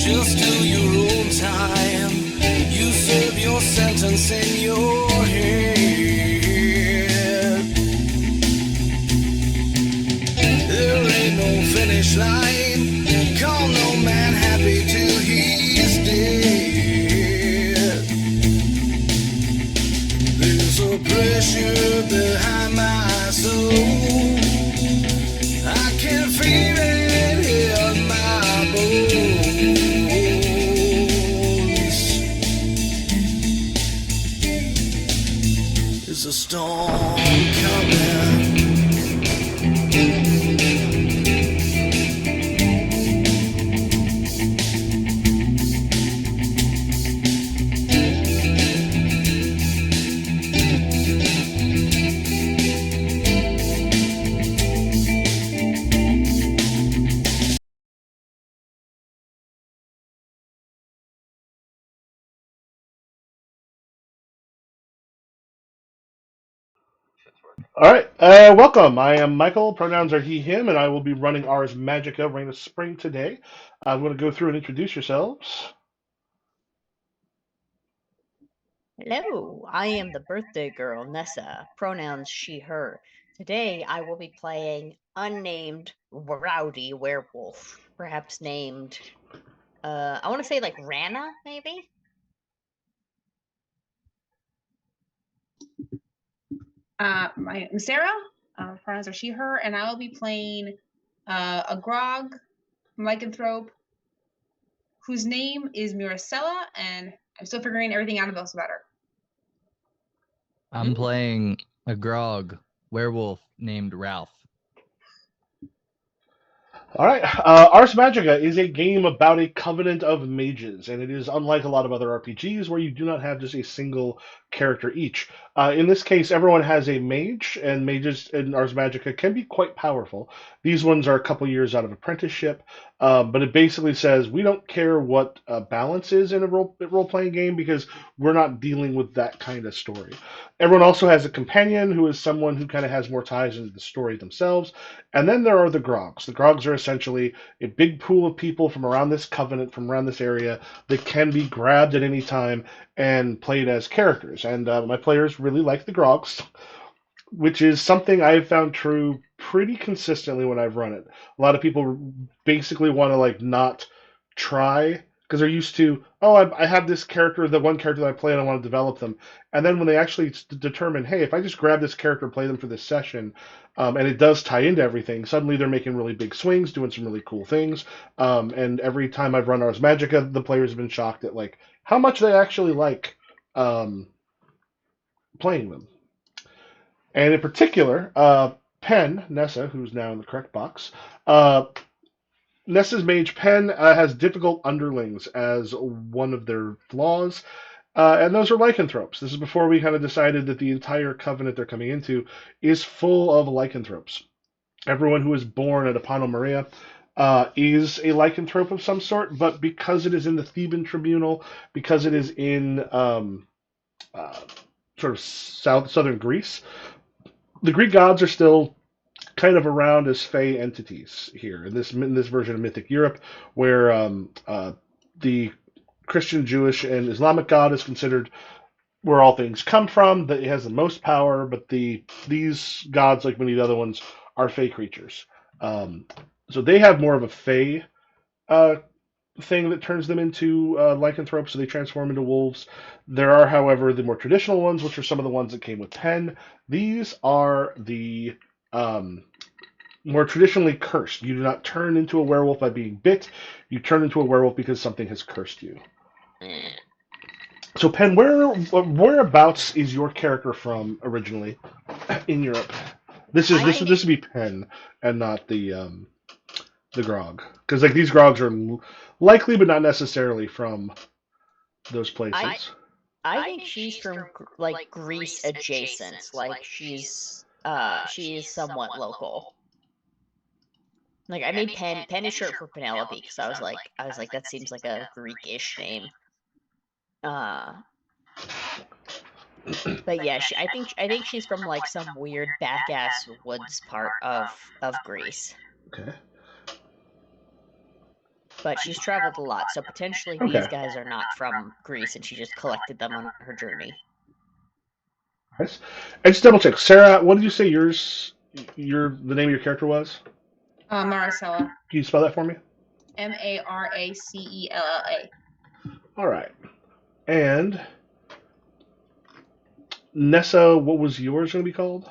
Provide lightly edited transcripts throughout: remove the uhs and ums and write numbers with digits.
Just do your own time. You serve your sentence in your head. There ain't no finish line. Call no man happy till he's dead. There's a pressure behind my soul. I can feel it in my bones. There's a storm coming. All right, welcome. I am Michael. Pronouns are he, him, and I will be running Ars Magica Reign of Spring today. I'm going to go through and introduce yourselves. Hello, I am the birthday girl, Nessa, pronouns she, her. Today I will be playing unnamed rowdy werewolf, perhaps named, I want to say like Rana, maybe? My name is Sarah. Pronouns are she, her, and I will be playing a grog lycanthrope whose name is Miracella, and I'm still figuring everything out about her. I'm playing a grog werewolf named Ralph. All right, Ars Magica is a game about a covenant of mages, and it is unlike a lot of other RPGs where you do not have just a single character each. In this case, everyone has a mage, and mages in Ars Magica can be quite powerful. These ones are a couple years out of apprenticeship, but it basically says we don't care what balance is in a role-playing game because we're not dealing with that kind of story. Everyone also has a companion who is someone who kind of has more ties into the story themselves. And then there are the Grogs. The Grogs are essentially a big pool of people from around this covenant, from around this area, that can be grabbed at any time and played as characters. And my players really like the Grogs, which is something I've found true pretty consistently when I've run it. A lot of people basically want to like not try because they're used to, oh, I have this character, the one character that I play, and I want to develop them. And then when they actually determine, hey, if I just grab this character and play them for this session, and it does tie into everything, suddenly they're making really big swings, doing some really cool things. And every time I've run Ars Magica, the players have been shocked at like how much they actually like playing them. And in particular, Pen, Nessa, who's now in the correct box, Nessa's mage Pen has difficult underlings as one of their flaws, and those are lycanthropes. This is before we kind of decided that the entire covenant they're coming into is full of lycanthropes. Everyone who is born at Apano Maria is a lycanthrope of some sort, but because it is in the Theban Tribunal, because it is in sort of southern Greece, the Greek gods are still kind of around as fey entities here in this version of Mythic Europe, where the Christian, Jewish, and Islamic god is considered where all things come from, that it has the most power, but these gods, like many of the other ones, are fey creatures. So they have more of a fey thing that turns them into lycanthropes, so they transform into wolves. There are, however, the more traditional ones, which are some of the ones that came with Pen. These are the more traditionally cursed. You do not turn into a werewolf by being bit. You turn into a werewolf because something has cursed you. So, Penn, whereabouts is your character from originally in Europe? This would be Penn and not the grog, because like these grogs are likely, but not necessarily from those places. I think she's from like Greece adjacent. Like she is somewhat local. Like I made Pen is short for Penelope because I was like that seems like a Greek-ish name. But yeah, I think she's from like some weird back-ass woods part of Greece. Okay. But she's traveled a lot, so potentially these guys are not from Greece, and she just collected them on her journey. Nice. And just double check, Sarah. What did you say the name of your character was? Maricela. Can you spell that for me? Maracella. All right. And Nessa, what was yours going to be called?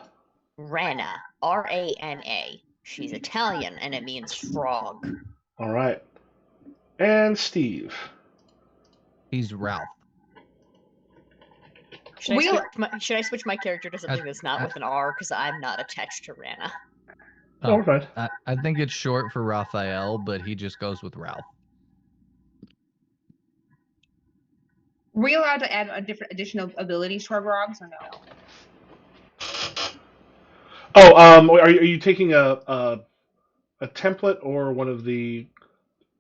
Rana. Rana. She's Italian, and it means frog. All right. And Steve. He's Ralph. Should I switch my character to something that's not with an R, because I'm not attached to Rana? Oh, we're fine. I think it's short for Raphael, but he just goes with Ralph. Were we allowed to add additional abilities to our grogs or no? Oh, are you taking a template or one of the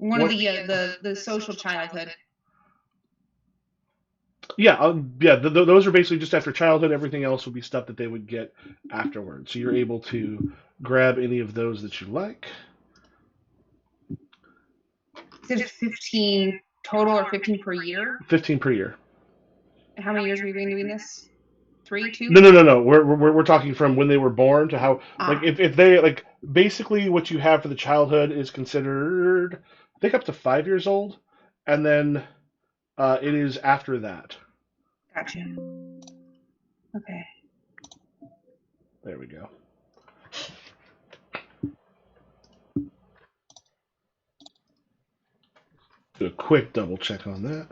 the social childhood? Yeah, those are basically just after childhood. Everything else would be stuff that they would get afterwards. So you're able to grab any of those that you like. Is it 15 total or 15 per year? 15 per year. And how many years have we been doing this? 3, 2? No. We're talking from when they were born to how like if they like basically what you have for the childhood is considered I think up to 5 years old, and then it is after that. Gotcha. Okay. There we go. Do a quick double check on that.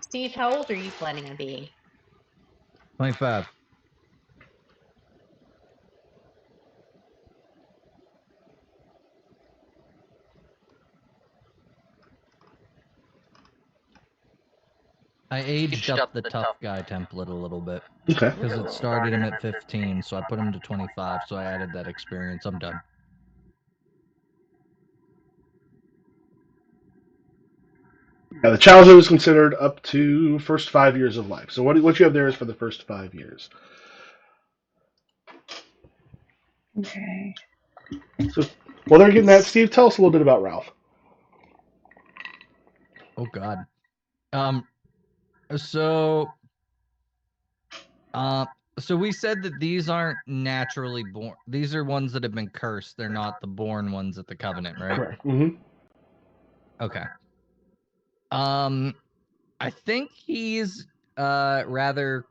Steve, how old are you planning on being? 25. I aged up the tough guy template a little bit. Okay. Because it started him at 15, so I put him to 25, so I added that experience. I'm done. Yeah, the childhood is considered up to first 5 years of life. So what you have there is for the first 5 years. Okay. So while they're getting that, Steve, tell us a little bit about Ralph. Oh God. So we said that these aren't naturally born. These are ones that have been cursed. They're not the born ones at the Covenant, right? Correct. Mm-hmm. Okay. I think he's rather.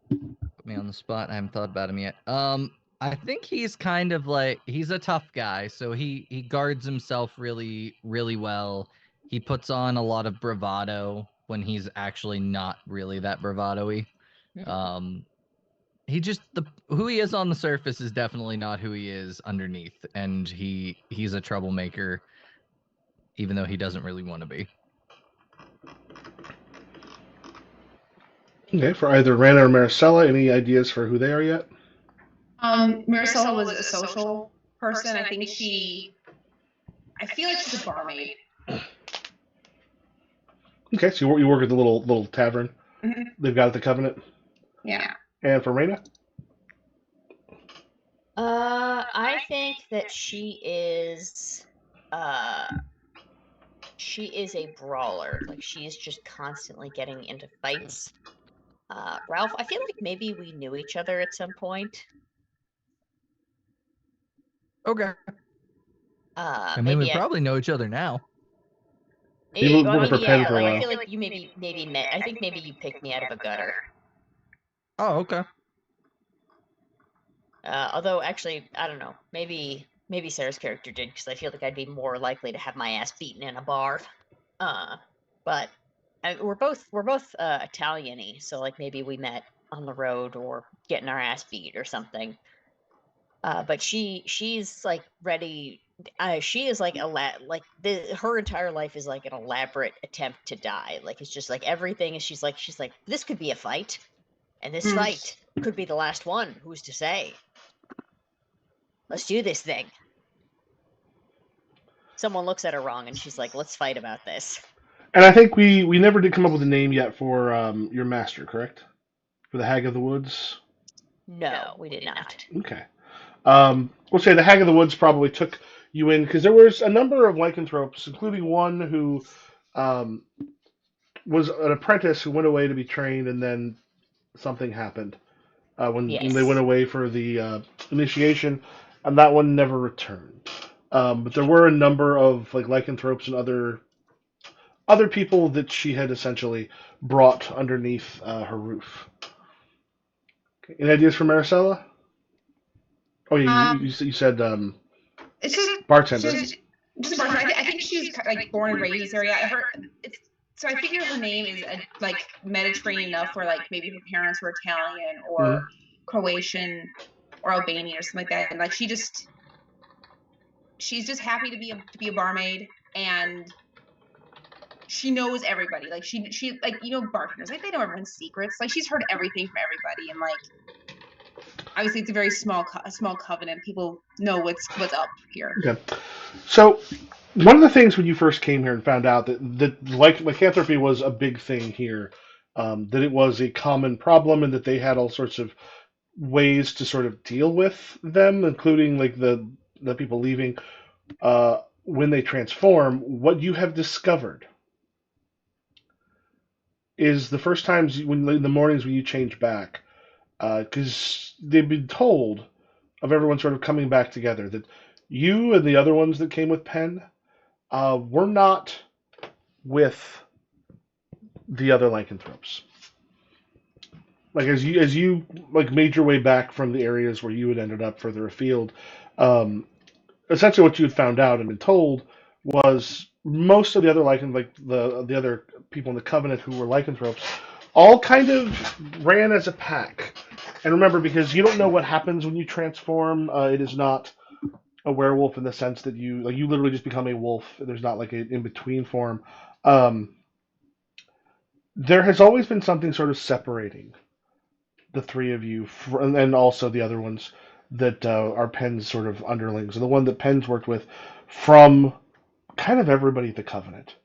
Put me on the spot. I haven't thought about him yet. I think he's kind of like he's a tough guy, so he guards himself really, really well. He puts on a lot of bravado when he's actually not really that bravado-y. He just who he is on the surface is definitely not who he is underneath, and he's a troublemaker, even though he doesn't really want to be. Okay, for either Rana or Maricela, any ideas for who they are yet? Maricela was a social person. I feel like she's a barmaid. Okay, so you work at the little tavern they've got at the Covenant. Yeah. And for Rana? I think that she is a brawler. Like she's just constantly getting into fights. Ralph, I feel like maybe we knew each other at some point. Okay. I mean, we probably know each other now. You were I working mean, for Penn yeah, for a like I while. feel like you maybe met. I think maybe you picked me out of a gutter. Oh, okay. Although actually, I don't know. Maybe Sarah's character did, because I feel like I'd be more likely to have my ass beaten in a bar. But we're both Italian-y, so like maybe we met on the road or getting our ass beat or something. But she's like ready. She is like her entire life is like an elaborate attempt to die. Like it's just like everything is. She's like this could be a fight, and this fight could be the last one. Who's to say? Let's do this thing. Someone looks at her wrong, and she's like, "Let's fight about this." And I think we never did come up with a name yet for your master, correct? For the Hag of the Woods. No, we did not. Okay. We'll say the Hag of the Woods probably took you in because there was a number of lycanthropes, including one who um, was an apprentice who went away to be trained, and then something happened when they went Yes. away for the initiation, and that one never returned. But there were a number of like lycanthropes and other people that she had essentially brought underneath her roof. Okay. Any ideas for Maricela? Oh yeah, you said It's just bartender. just a bartender. I think she's like born and raised in this area. I heard it's so I figure her name is like Mediterranean enough where like maybe her parents were Italian or Croatian or Albanian or something like that, and like she's just happy to be a barmaid, and she knows everybody. Like she like bartenders, like they know everyone's secrets. Like she's heard everything from everybody, and like obviously it's a very small covenant. People know what's up here. Okay. So one of the things when you first came here and found out that like lycanthropy was a big thing here, that it was a common problem and that they had all sorts of ways to sort of deal with them, including like the people leaving when they transform. What you have discovered is the first times when in the mornings when you change back, because they've been told of everyone sort of coming back together that you and the other ones that came with Penn were not with the other lycanthropes. Like as you like made your way back from the areas where you had ended up further afield, um, essentially what you had found out and been told was most of the other the other people in the Covenant who were lycanthropes all kind of ran as a pack. And remember, because you don't know what happens when you transform, it is not a werewolf in the sense that you literally just become a wolf. There's not like an in between form. Um, there has always been something sort of separating the three of you and also the other ones that are Penn's sort of underlings, and the one that Penn's worked with from kind of everybody at the Covenant,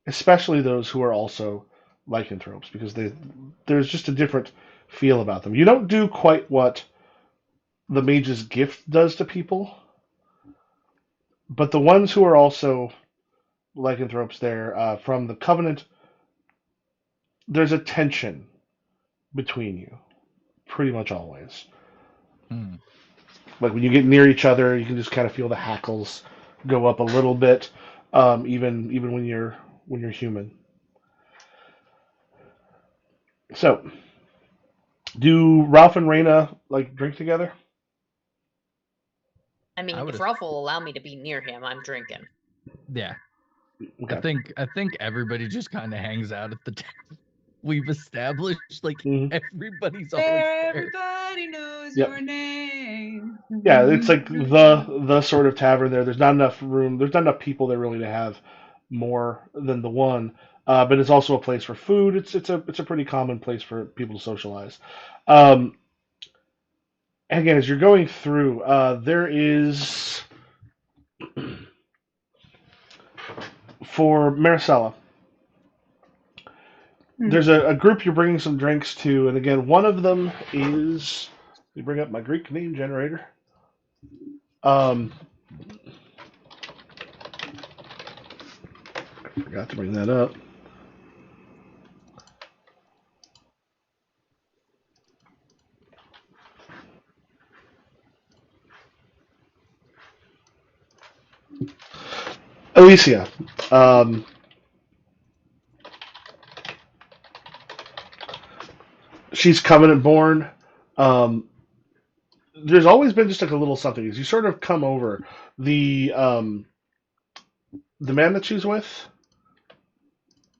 especially those who are also lycanthropes, because there's just a different feel about them. You don't do quite what the mage's gift does to people, but the ones who are also lycanthropes there from the Covenant, there's a tension between you, pretty much always. Hmm. Like when you get near each other, you can just kind of feel the hackles go up a little bit, even when you're human. So, do Ralph and Raina like drink together? I mean, I would if have- Ralph will allow me to be near him, I'm drinking. Yeah. Okay. I think everybody just kind of hangs out at the table. We've established like Mhm. everybody's always there. Everybody knows Yep. your name. Yeah, it's like the sort of tavern there. There's not enough room. There's not enough people there really to have more than the one. But it's also a place for food. It's a pretty common place for people to socialize. Um, again, as you're going through, there is for Maricela. There's a group you're bringing some drinks to, and again, one of them is. Let me bring up my Greek name generator. I forgot to bring that up. Alicia. she's Covenant born. There's always been just like a little something. As you sort of come over, the man that she's with,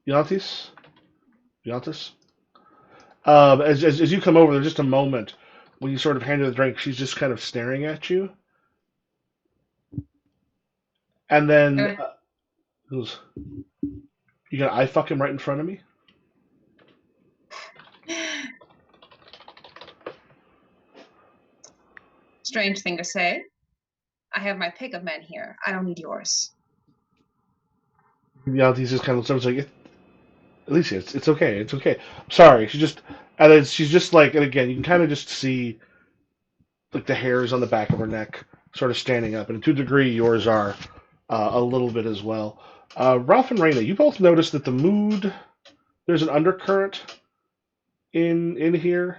Yantis, Yantis. As you come over, there's just a moment when you sort of hand her the drink. She's just kind of staring at you, and then goes, "You gonna eye fuck him right in front of me?" Strange thing to say. I have my pick of men here. I don't need yours. Yantis just kind of looks like, Alicia, it's okay, it's okay. I'm sorry. And then she's just like, and again, you can kind of just see like the hairs on the back of her neck sort of standing up, and to a degree, yours are a little bit as well. Ralph and Raina, you both notice that the mood, there's an undercurrent in here,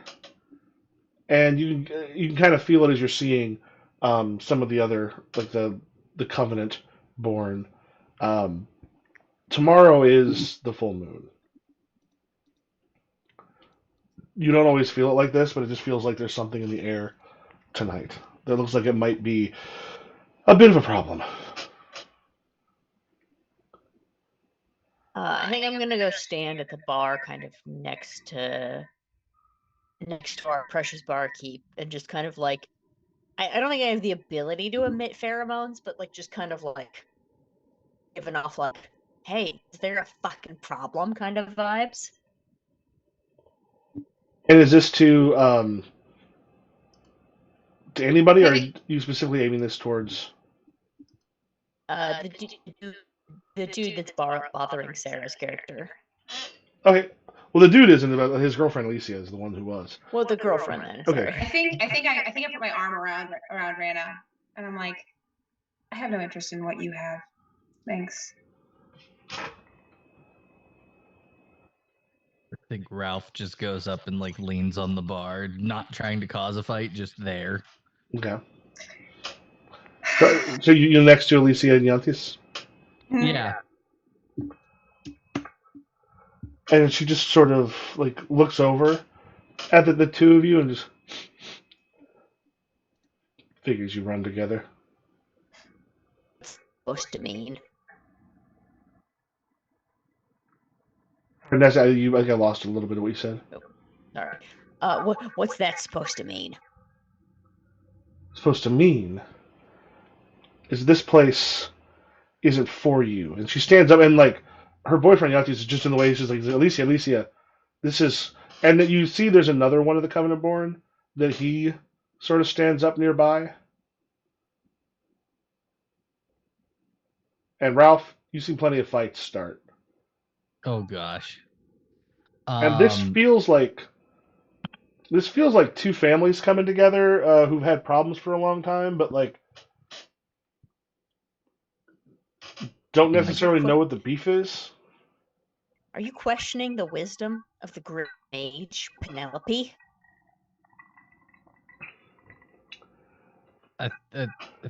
and you can kind of feel it as you're seeing some of the other, like the Covenant born. Tomorrow is the full moon. You don't always feel it like this, but it just feels like there's something in the air tonight that looks like it might be a bit of a problem. I think I'm gonna go stand at the bar, kind of next to our precious barkeep, and just kind of like, I don't think I have the ability to emit pheromones, but like just kind of like giving off like, hey, is there a fucking problem kind of vibes? And is this to anybody, or are you specifically aiming this towards? The dude that's bothering Sarah's character. Okay. Well, the dude isn't. His girlfriend Alicia is the one who was. Well, the girlfriend then. Okay. Sorry. I think I put my arm around Rana, and I'm like, I have no interest in what you have. Thanks. I think Ralph just goes up and like leans on the bar, not trying to cause a fight, just there. Okay. So you're next to Alicia and Yantis? Yeah. And she just sort of like looks over at the two of you and just figures you run together. Supposed to mean. And that's I got lost a little bit of what you said. Sorry. What's that supposed to mean? Supposed to mean is this place isn't for you. And she stands up, and like her boyfriend Yantis is just in the way. She's like, Alicia, this is. And then you see there's another one of the Covenant born that he sort of stands up nearby. And Ralph, you've seen plenty of fights start. Oh gosh. And this feels like two families coming together who've had problems for a long time, but like don't necessarily know what the beef is. Are you questioning the wisdom of the great mage Penelope? I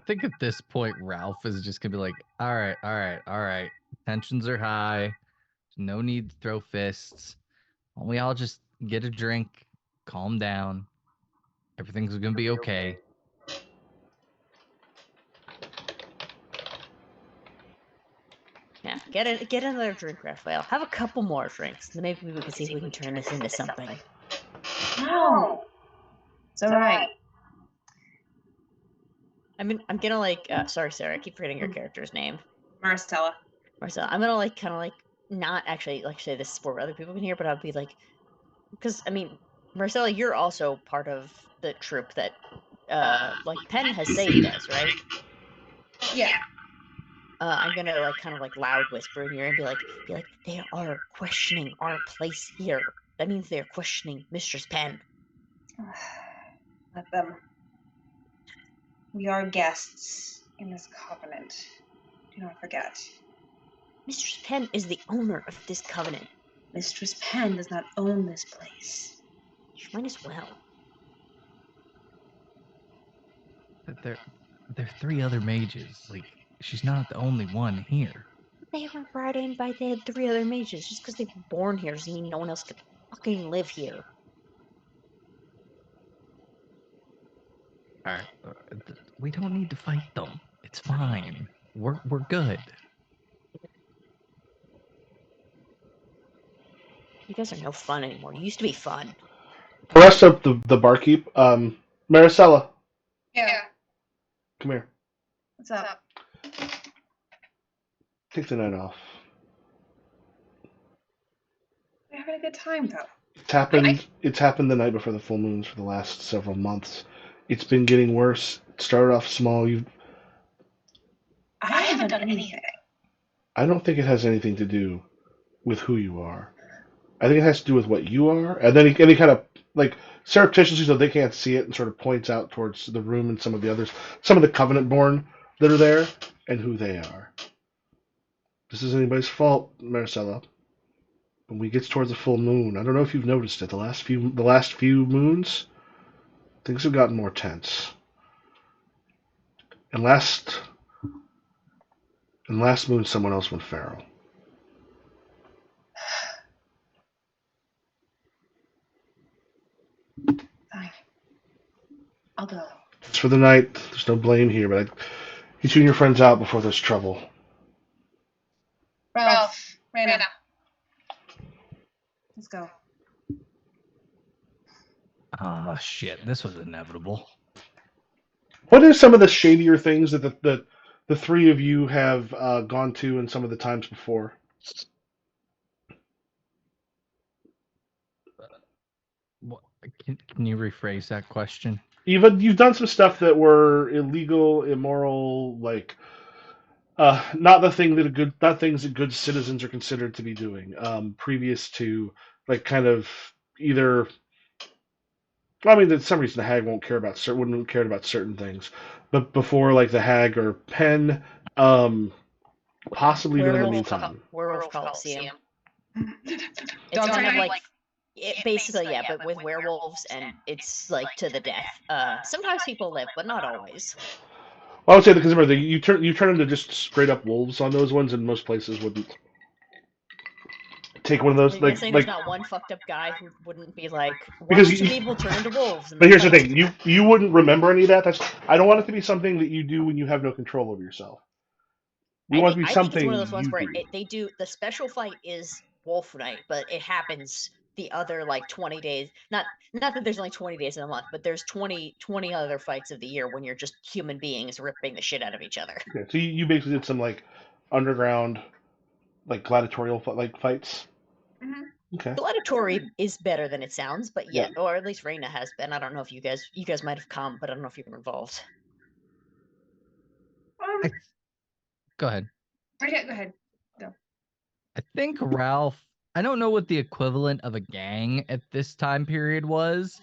think at this point Ralph is just gonna be like, all right. Tensions are high. No need to throw fists. Why don't we all just get a drink, calm down. Everything's gonna be okay. Yeah, get another drink, Raphael. Have a couple more drinks. Then maybe we can see if we can turn this into something. No. It's all right. I'm gonna like. Sorry, Sarah. I keep forgetting your character's name. Marcella. Marcella. I'm gonna like kind of like not actually like say this where other people can hear, but I'll be like, because I mean, Marcella, you're also part of the troop that like Penn has saved us, right? Yeah. I'm gonna like kind of like loud whisper in your ear and be like, they are questioning our place here. That means they're questioning Mistress Penn. Let them. We are guests in this covenant. Do not forget. Mistress Penn is the owner of this covenant. Mistress Penn does not own this place. She might as well. There are 3 other mages. Like, she's not the only one here. They were brought in by the 3 other mages. Just because they were born here doesn't mean no one else could fucking live here. We don't need to fight them. It's fine. We're good. You guys are no fun anymore. You used to be fun. The rest of the barkeep, Maricela, Yeah. come here. What's up? Take the night off. We're having a good time though. It's happened the night before the full moons for the last several months. It's been getting worse. It started off small. I haven't done anything. I don't think it has anything to do with who you are. I think it has to do with what you are. And then he kind of like surreptitiously, so they can't see it, and sort of points out towards the room and some of the others, some of the Covenant born that are there, and who they are. This isn't anybody's fault, Maricela. When we get towards the full moon, I don't know if you've noticed it. The last few moons, things have gotten more tense. And last moon, someone else went feral. Fine. I'll go. It's for the night. There's no blame here, but get you and your friends out before there's trouble. Ralph, Rana. Let's go. Oh shit! This was inevitable. What are some of the shadier things that the three of you have gone to in some of the times before? Can you rephrase that question? You've done some stuff that were illegal, immoral, like not things that good citizens are considered to be doing. Previous to like kind of either. Well, I mean, for some reason the hag wouldn't care about certain things, but before like the hag or Penn, possibly during the meantime. Werewolf Coliseum. It's Dog kind of time? like basically, yeah, but with werewolves, and it's like to the death. Sometimes people live, but not always. Well, I would say because remember you turn into just straight up wolves on those ones, and most places wouldn't take one of those. You're saying there's not one fucked up guy who wouldn't be like, why Because don't people turn into wolves? But here's the thing: you wouldn't remember any of that. I don't want it to be something that you do when you have no control over yourself. You want it to be something I think it's one of those ones you where do. they do the special fight is Wolf Night, but it happens the other like 20 days. Not that there's only 20 days in a month, but there's 20 other fights of the year when you're just human beings ripping the shit out of each other. Okay, so you basically did some like underground, like gladiatorial like fights. Mm-hmm. Okay. Gladiatory is better than it sounds, but yeah, or at least Reina has been. I don't know if you guys might have come, but I don't know if you were involved. Go ahead. Okay, go ahead. Go. I think Ralph. I don't know what the equivalent of a gang at this time period was,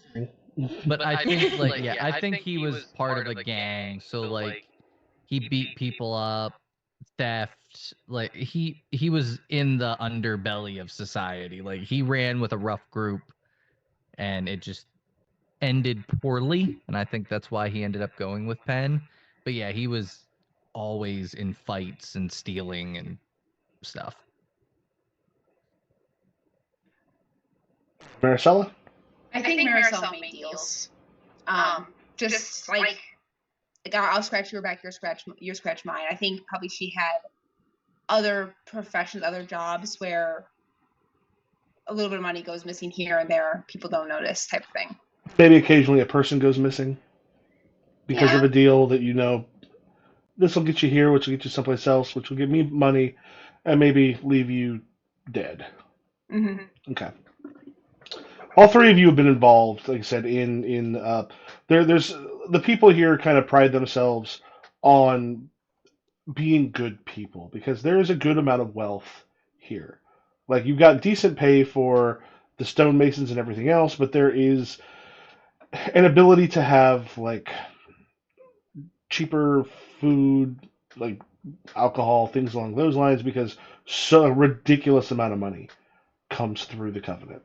but I think I think he was part of a gang. So like he beat people up, theft. Like he was in the underbelly of society. Like he ran with a rough group, and it just ended poorly. And I think that's why he ended up going with Penn. But yeah, he was always in fights and stealing and stuff. Maricela? I think Marisol made deals. Just like I'll scratch your back, you scratch mine. I think probably she had other professions, other jobs where a little bit of money goes missing here and there, people don't notice, type of thing. Maybe occasionally a person goes missing because of a deal that this will get you here, which will get you someplace else, which will give me money, and maybe leave you dead. Mm-hmm. Okay. All three of you have been involved, like I said, in there's the people here kind of pride themselves on being good people because there is a good amount of wealth here. Like you've got decent pay for the stonemasons and everything else, but there is an ability to have like cheaper food, like alcohol, things along those lines, because so a ridiculous amount of money comes through the Covenant.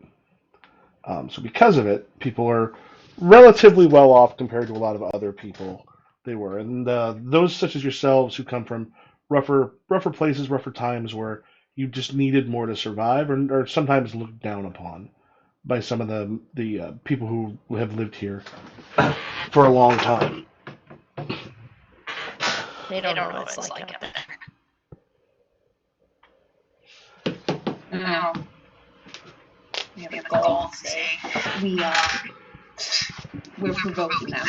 So because of it, people are relatively well off compared to a lot of other people they were. And those such as yourselves who come from rougher places, rougher times where you just needed more to survive or sometimes looked down upon by some of the people who have lived here for a long time. They don't know what it's like out there. No. We have a goal to say we're provoking them.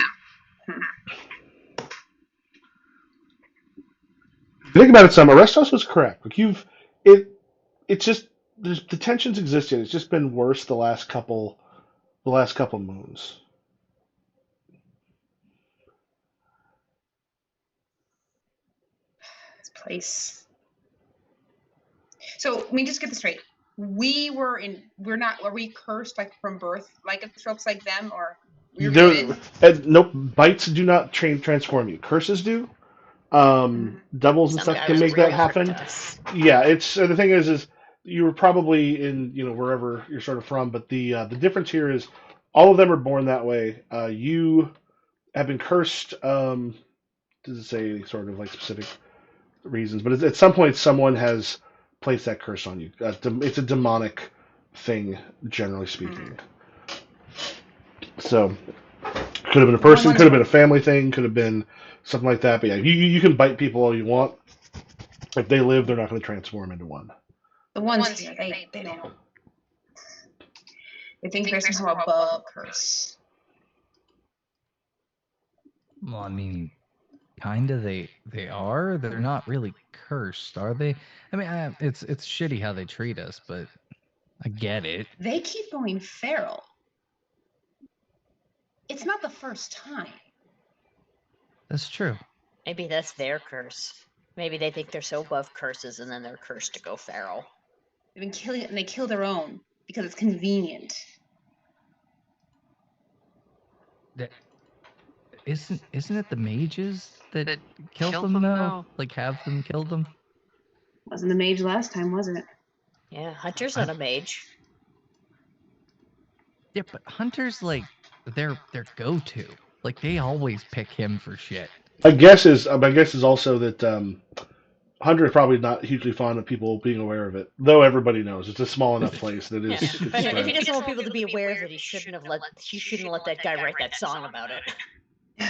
If you think about it, some Arestos was correct. Like it's just the tensions existed. It's just been worse the last couple moons. This place. So let me just get this straight. Are we cursed like from birth, like tropes like them, or we're Nope, bites do not transform you. Curses do. Doubles and Some stuff guy can was make that really happen. tricked us. Yeah, it's the thing is you were probably in wherever you're sort of from, but the difference here is all of them are born that way. You have been cursed. Does it say any sort of like specific reasons? But at some point, someone has placed that curse on you. It's a demonic thing, generally speaking. So could have been a person, could have been a family thing, could have been something like that. But yeah, you can bite people all you want. If they live, they're not going to transform into one. The ones here, they don't. They think they're somehow above a curse. Well, I mean, kind of they are. They're not really cursed, are they? I mean, it's shitty how they treat us, but I get it. They keep going feral. It's not the first time. That's true. Maybe that's their curse. Maybe they think they're so above curses and then they're cursed to go feral. They've been killing it and they kill their own because it's convenient. Isn't it the mages that kill them though? Like have them kill them? Wasn't the mage last time, was it? Yeah, Hunter's not a mage. Yeah, but Hunter's like their go-to. Like they always pick him for shit. My guess is also that Hunter is probably not hugely fond of people being aware of it, though everybody knows it's a small enough place that Yeah. it's. If he doesn't want people to be aware of it, he shouldn't let that guy write that song about it.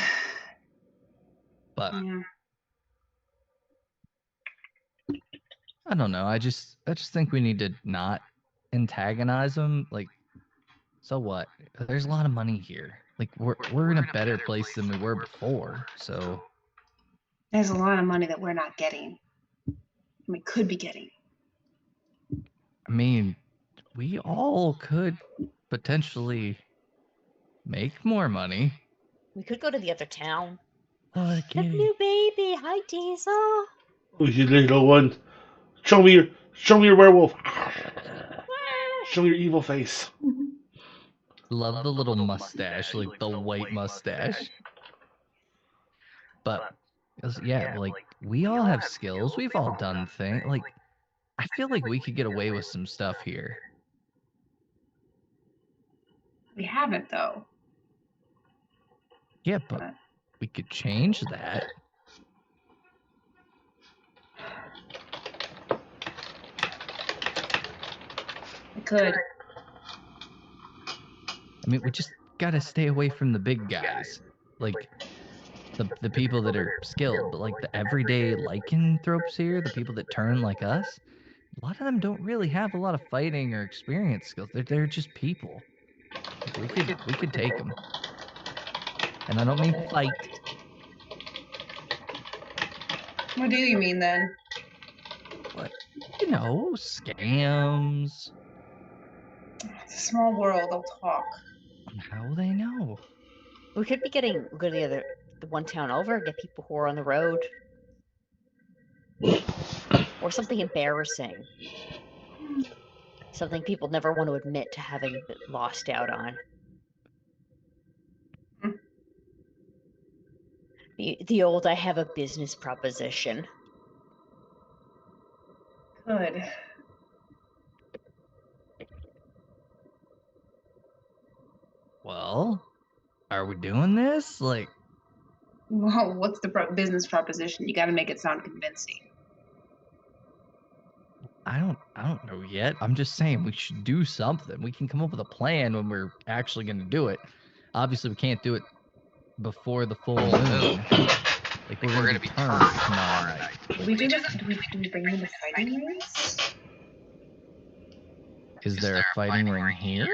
But Yeah. I don't know. I just think we need to not antagonize them. Like, so what? There's a lot of money here. Like we're in a better place than we were before. So There's a lot of money that we're not getting. We could be getting. I mean, we all could potentially make more money. We could go to the other town. Oh, the The kitty. new baby. Hi, Diesel. Oh, you little one! Show me your werewolf. Show me your evil face. Love the little mustache, like the white mustache. But yeah, like we all have skills. We've all done things. Like I feel like we could get away with some stuff here. We haven't, though. Yeah, but we could change that. We could. I mean, we just gotta stay away from the big guys, like the people that are skilled. But like the everyday lycanthropes here, the people that turn like us, a lot of them don't really have a lot of fighting or experience skills. They're just people. Like, we could take them, and I don't mean fight. What do you mean then? But you know, scams. It's a small world. They'll talk. How will they know? We could be go to the one town over and get people who are on the road. Or something embarrassing. Something people never want to admit to having lost out on. The old I have a business proposition. Good. Well, are we doing this? Like, Well, what's the business proposition? You got to make it sound convincing. I don't don't know yet. I'm just saying we should do something. We can come up with a plan when we're actually going to do it. Obviously, we can't do it before the full moon. Like, we're going to be turned tomorrow night. Do we bring in the fighting rings? Is there a fighting ring here?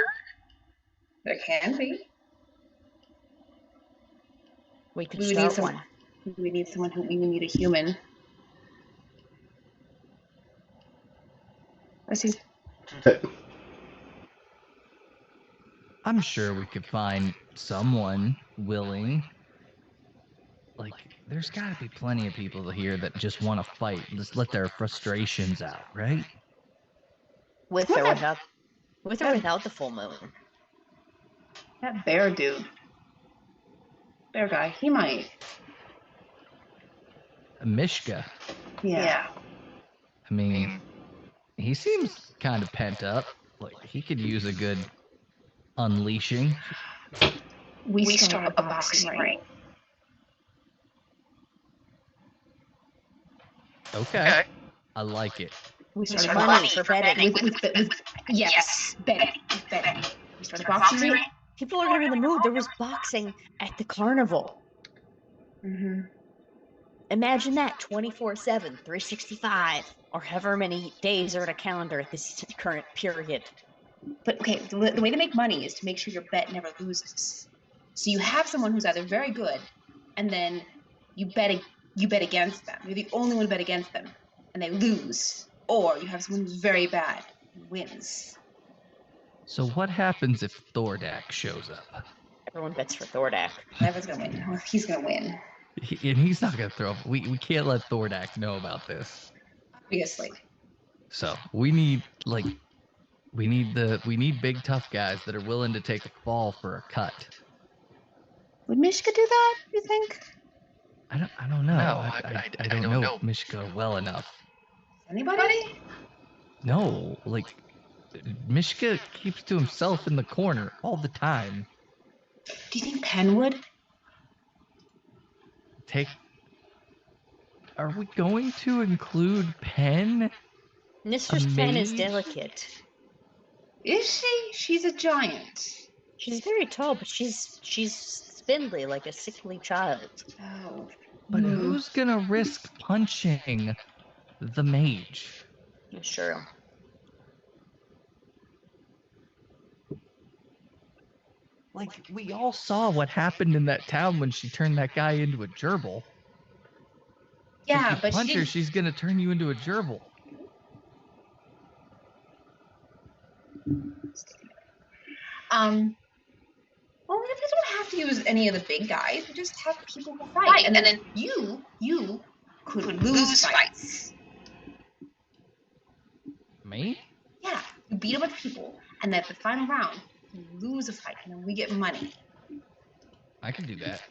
There can be. We could We would start need one. We need someone who we need a human. I see. I'm sure we could find someone willing. Like, there's got to be plenty of people here that just want to fight. Just let their frustrations out, right? With or without the full moon. That bear dude. Bear guy. He might. Mishka. Yeah. I mean, he seems kind of pent up. Like, he could use a good unleashing. We start a boxing ring. Okay. I like it. We There's start money for betting. Yes, betting. We start a boxing ring. People are gonna be in the mood. There was boxing at the carnival. Mm-hmm. Imagine that 24/7, 365, or however many days are in a calendar at this current period. But okay, the way to make money is to make sure your bet never loses. So you have someone who's either very good, and then you bet against them. You're the only one to bet against them, and they lose. Or you have someone who's very bad and wins. So what happens if Thordak shows up? Everyone bets for Thordak. Whoever's gonna win. Well, he's gonna win. And he's not gonna throw. We can't let Thordak know about this. Obviously. So we need big tough guys that are willing to take a fall for a cut. Would Mishka do that, you think? I don't know. I don't know Mishka well enough. Anybody? No, like Mishka keeps to himself in the corner all the time. Do you think Penn would? Are we going to include Penn? Mistress Penn is mage? delicate. Is she? She's a giant. She's very tall, but she's spindly like a sickly child. Oh. But who's gonna risk punching the mage? Sure. Like, we all saw what happened in that town when she turned that guy into a gerbil. Yeah, if you but punch her, she's gonna turn you into a gerbil. Well, we don't have to use any of the big guys. We just have people who fight, and then you could lose fights. Me? Yeah, you beat a bunch of people, and then at the final round, you lose a fight, and then we get money. I can do that.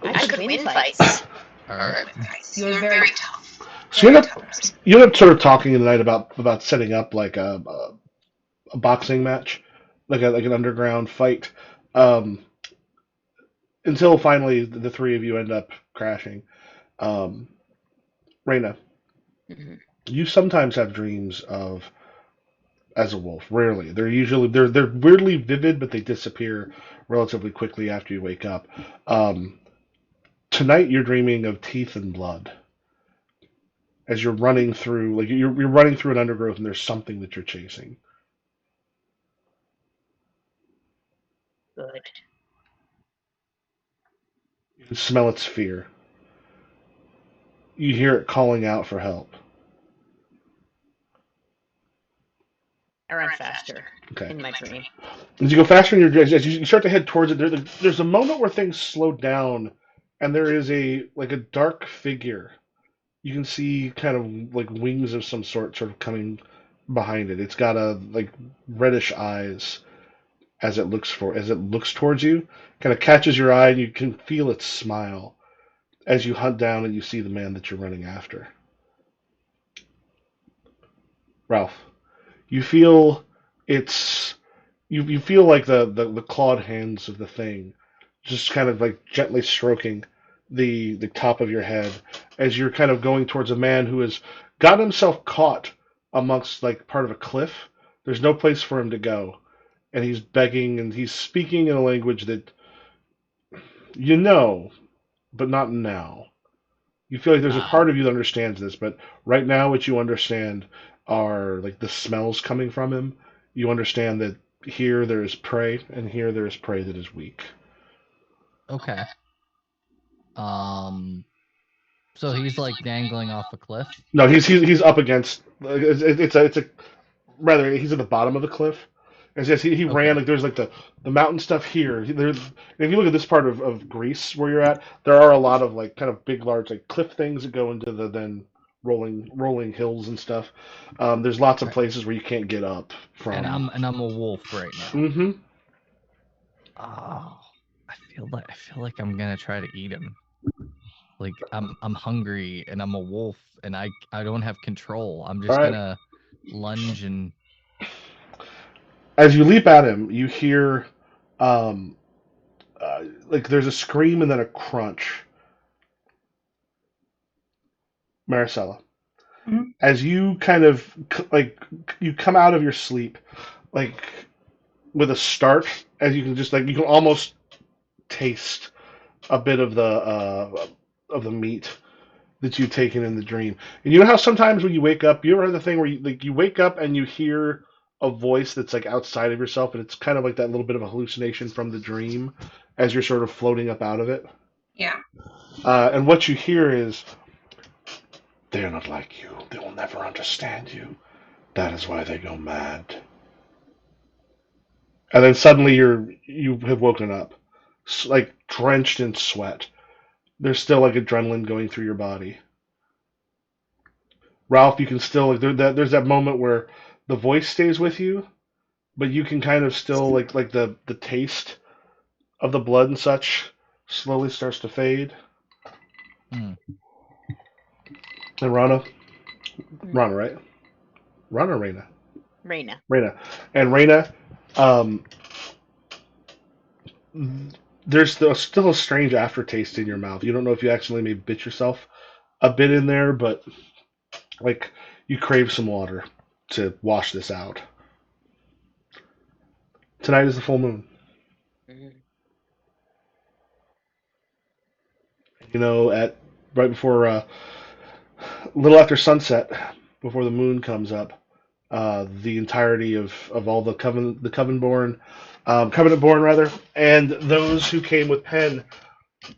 I could win fights. All right. You're very tough. So you end up sort of talking tonight about setting up like a boxing match, like an underground fight, until finally the three of you end up crashing. Raina, Mm-hmm. you sometimes have dreams of as a wolf. Rarely. They're weirdly vivid, but they disappear relatively quickly after you wake up. Tonight you're dreaming of teeth and blood. As you're running through, like you're running through an undergrowth, and there's something that you're chasing. Good. You can smell its fear. You hear it calling out for help. I run faster Okay. in my dream. As you go faster in your as you start to head towards it, there's a moment where things slow down, and there is a dark figure. You can see kind of like wings of some sort of coming behind it. It's got reddish eyes as it looks towards you. Kind of catches your eye, and you can feel its smile as you hunt down and you see the man that you're running after. Ralph, you feel you feel like the clawed hands of the thing just kind of like gently stroking the top of your head as you're kind of going towards a man who has got himself caught amongst like part of a cliff. There's no place for him to go, and he's begging and he's speaking in a language that you know, but not now. You feel like there's a part of you that understands this, but right now, what you understand are like the smells coming from him. You understand that here there is prey, and here there is prey that is weak. Okay. So he's like dangling off a cliff. No, he's up against. It's a rather he's at the bottom of the cliff. As yes, he Okay. ran like there's like the mountain stuff here. There's if you look at this part of Greece where you're at, there are a lot of like kind of big, large like cliff things that go into the then rolling hills and stuff. There's lots of Right. places where you can't get up from. And I'm a wolf right now. Mm-hmm. Oh, I feel like I'm gonna try to eat him. Like I'm hungry and I'm a wolf and I don't have control. I'm just All right. gonna lunge and As you leap at him, you hear um, like there's a scream and then a crunch. Maricela, Mhm. as you kind of like you come out of your sleep, like with a start, as you can just like you can almost taste a bit of the meat that you've taken in the dream. And you know how sometimes when you wake up, you ever heard the thing where you wake up and you hear a voice that's like outside of yourself, and it's kind of like that little bit of a hallucination from the dream as you're sort of floating up out of it. Yeah. And what you hear is, "They are not like you. They will never understand you. That is why they go mad." And then suddenly you have woken up, like drenched in sweat. There's still like adrenaline going through your body. Ralph, you can still like there's that moment where the voice stays with you, but you can kind of still like the taste of the blood and such slowly starts to fade. Hmm. And Rana, Mm. Rana, right? Rana, or Reina, Reina. Reina, and Reina. Um, there's still a strange aftertaste in your mouth. You don't know if you accidentally maybe bit yourself a bit in there, but like you crave some water to wash this out. Tonight is the full moon. Mhm. You know, at right before a little after sunset, before the moon comes up, the entirety of all the covenant born rather, and those who came with Penn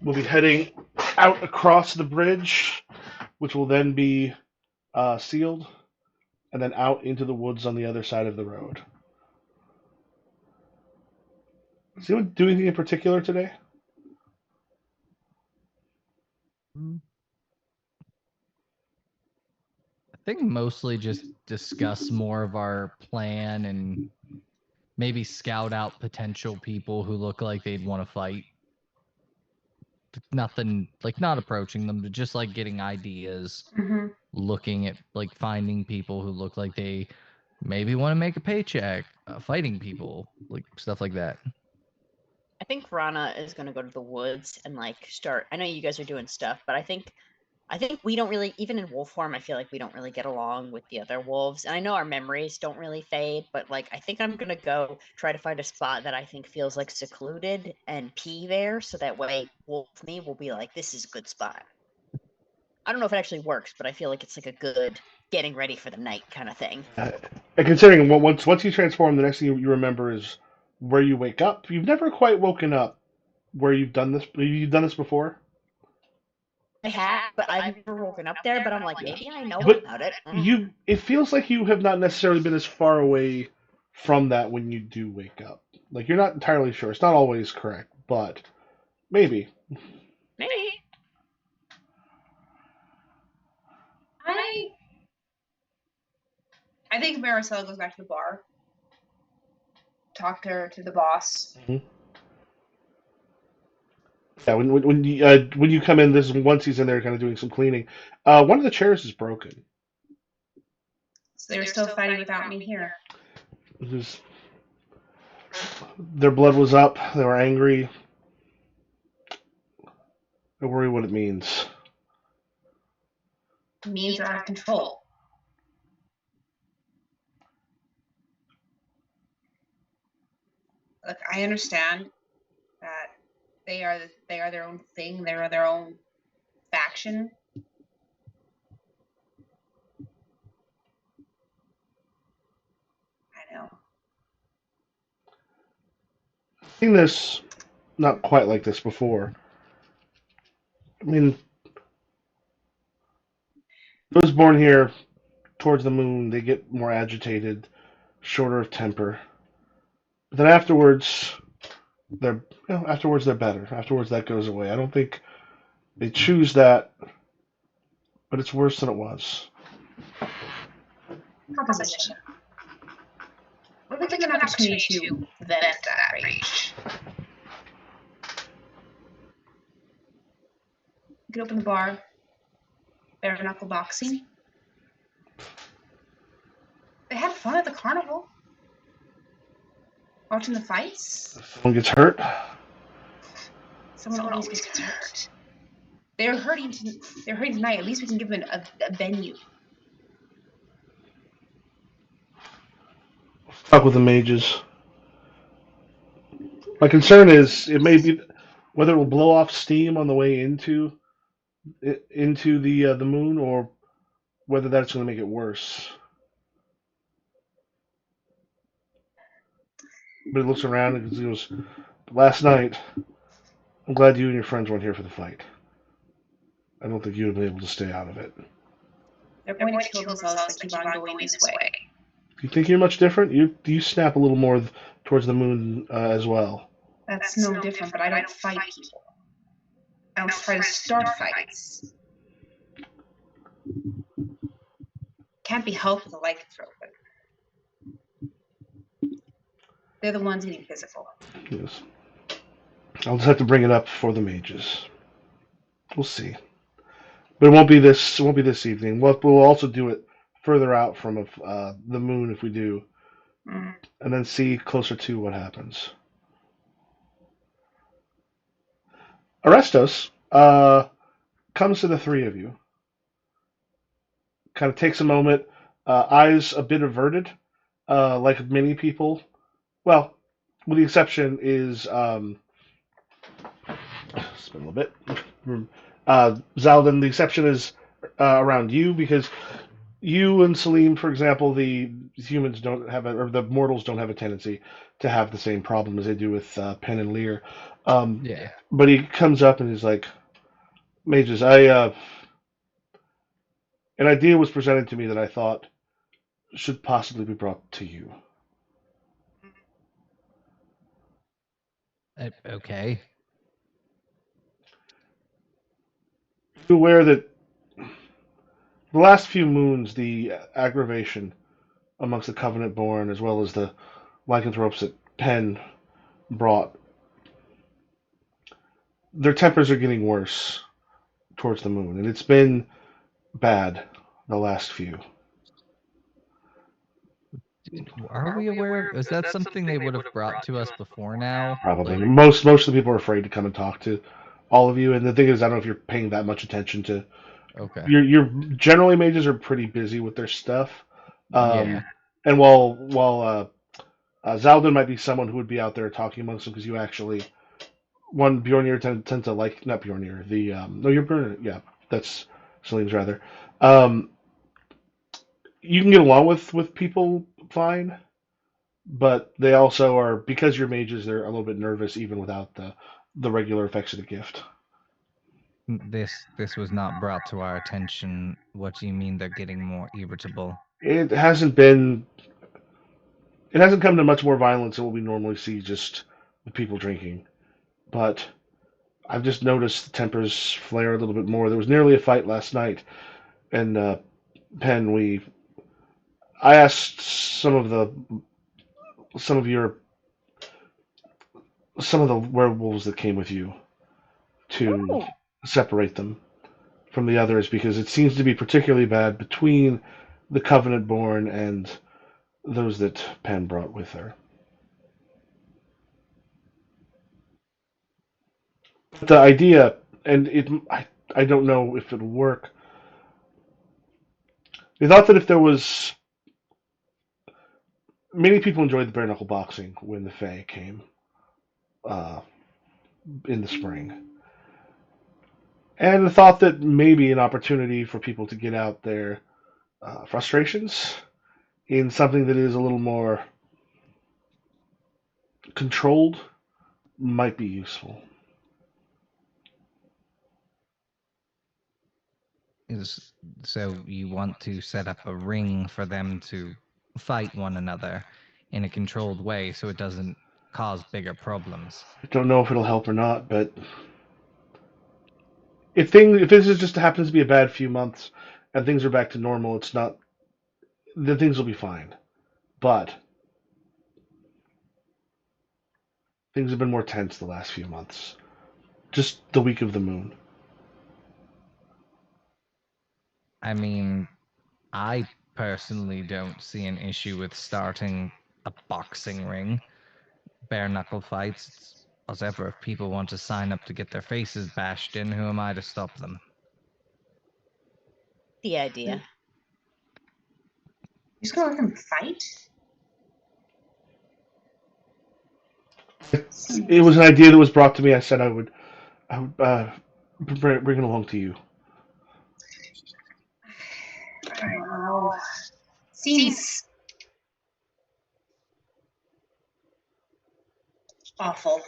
will be heading out across the bridge, which will then be sealed, and then out into the woods on the other side of the road. Does anyone do anything in particular today? I think mostly just discuss more of our plan and maybe scout out potential people who look like they'd want to fight. Nothing like not approaching them, but just like getting ideas, Hmm. looking at like finding people who look like they maybe want to make a paycheck, fighting people, like stuff like that. I think Rana is gonna go to the woods and like start. I know you guys are doing stuff, but I think we don't really, even in wolf form, I feel like we don't really get along with the other wolves. And I know our memories don't really fade, but like I think I'm gonna go try to find a spot that I think feels like secluded and pee there, so that way wolf me will be like, this is a good spot. I don't know if it actually works, but I feel like it's like a good getting ready for the night kind of thing. And considering once you transform, the next thing you remember is where you wake up. You've never quite woken up where you've done this. You've done this before. I have, but I've never woken up there. But I'm like, maybe I know But about it. it feels like you have not necessarily been as far away from that when you do wake up. Like you're not entirely sure. It's not always correct, but maybe. Maybe. I think Maricela goes back to the bar. Talk to the boss. Mm-hmm. Yeah, when you come in, this is once he's in there, kind of doing some cleaning. One of the chairs is broken. So they were still fighting without me here. Their blood was up. They were angry. I worry what it means. It means they're out of control. Look, I understand that they are their own thing. They are their own faction. I know. I've seen this not quite like this before. I mean, those born here towards the moon, they get more agitated, shorter of temper. But then afterwards, afterwards they're better. Afterwards, that goes away. I don't think they choose that, but it's worse than it was. Proposition. What if we give an opportunity to vent that rage? We could open the bar, bare knuckle boxing. They had fun at the carnival. Watching the fights. If someone gets hurt, Someone always gets hurt. They're hurting tonight. At least we can give them a venue. fuck with the mages. My concern is it may be whether it will blow off steam on the way into the moon, or whether that's going to make it worse. But he looks around and he goes, "Last night, I'm glad you and your friends weren't here for the fight. I don't think you would have been able to stay out of it." They're going to kill themselves if they keep on going this way. Do you think you're much different? You snap a little more towards the moon as well. That's no different, but I don't fight people. I don't try to start fights. Can't be helped with a lycanthrope, but they're the ones getting physical. Yes. I'll just have to bring it up for the mages. We'll see. But it won't be this. It won't be this evening. We'll also do it further out from the moon if we do, and then see closer to what happens. Arestos comes to the three of you. Kind of takes a moment, eyes a bit averted, like many people. Well, with the exception is spin a little bit. Zaldin, the exception is around you, because you and Salim, for example, the humans don't have or the mortals don't have a tendency to have the same problem as they do with Penn and Lear. Yeah. But he comes up and he's like, "Mages, an idea was presented to me that I thought should possibly be brought to you." Okay. Be aware that the last few moons, the aggravation amongst the Covenant-born, as well as the lycanthropes that Penn brought, their tempers are getting worse towards the moon, and it's been bad the last few. Are we aware? Is that something they would have brought to us before now? Probably. Like, Most of the people are afraid to come and talk to all of you, and the thing is, I don't know if you're paying that much attention to. okay. You're generally mages are pretty busy with their stuff. Yeah. And while Zaldin might be someone who would be out there talking amongst them, because you actually, one Bjornir tend to like, not Bjornir, no, you're Bjornir, yeah, that's Salim's rather. You can get along with people fine, but they also are, because you're mages, they're a little bit nervous even without the regular effects of the gift. This was not brought to our attention. What do you mean they're getting more irritable? It hasn't come to much more violence than what we normally see just with people drinking. But I've just noticed the tempers flare a little bit more. There was nearly a fight last night, and Penn, I asked some of the werewolves that came with you to separate them from the others, because it seems to be particularly bad between the Covenant-born and those that Penn brought with her. The idea, and I don't know if it'll work. They thought that if there was, many people enjoyed the bare knuckle boxing when the Fae came. in the spring. And thought that maybe an opportunity for people to get out their frustrations in something that is a little more controlled might be useful. So you want to set up a ring for them to fight one another in a controlled way so it doesn't cause bigger problems. I don't know if it'll help or not, but if this is just happens to be a bad few months and things are back to normal, it's not. Then things will be fine. But things have been more tense the last few months. Just the week of the moon. I mean, I personally don't see an issue with starting a boxing ring. Bare knuckle fights, it's whatever. If people want to sign up to get their faces bashed in, who am I to stop them? The idea. You just gonna let them fight? It was an idea that was brought to me. I said I would bring it along to you. I don't know. Seems awful.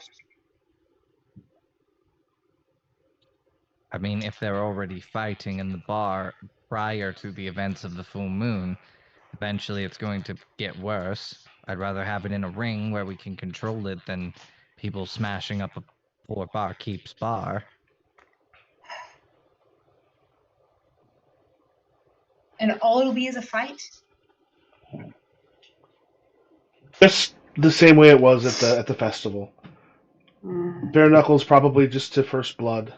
I mean, if they're already fighting in the bar prior to the events of the full moon, eventually it's going to get worse. I'd rather have it in a ring where we can control it than people smashing up a poor barkeep's bar. And all it'll be is a fight? Just the same way it was at the festival. Mm. Bare knuckles probably just to first blood.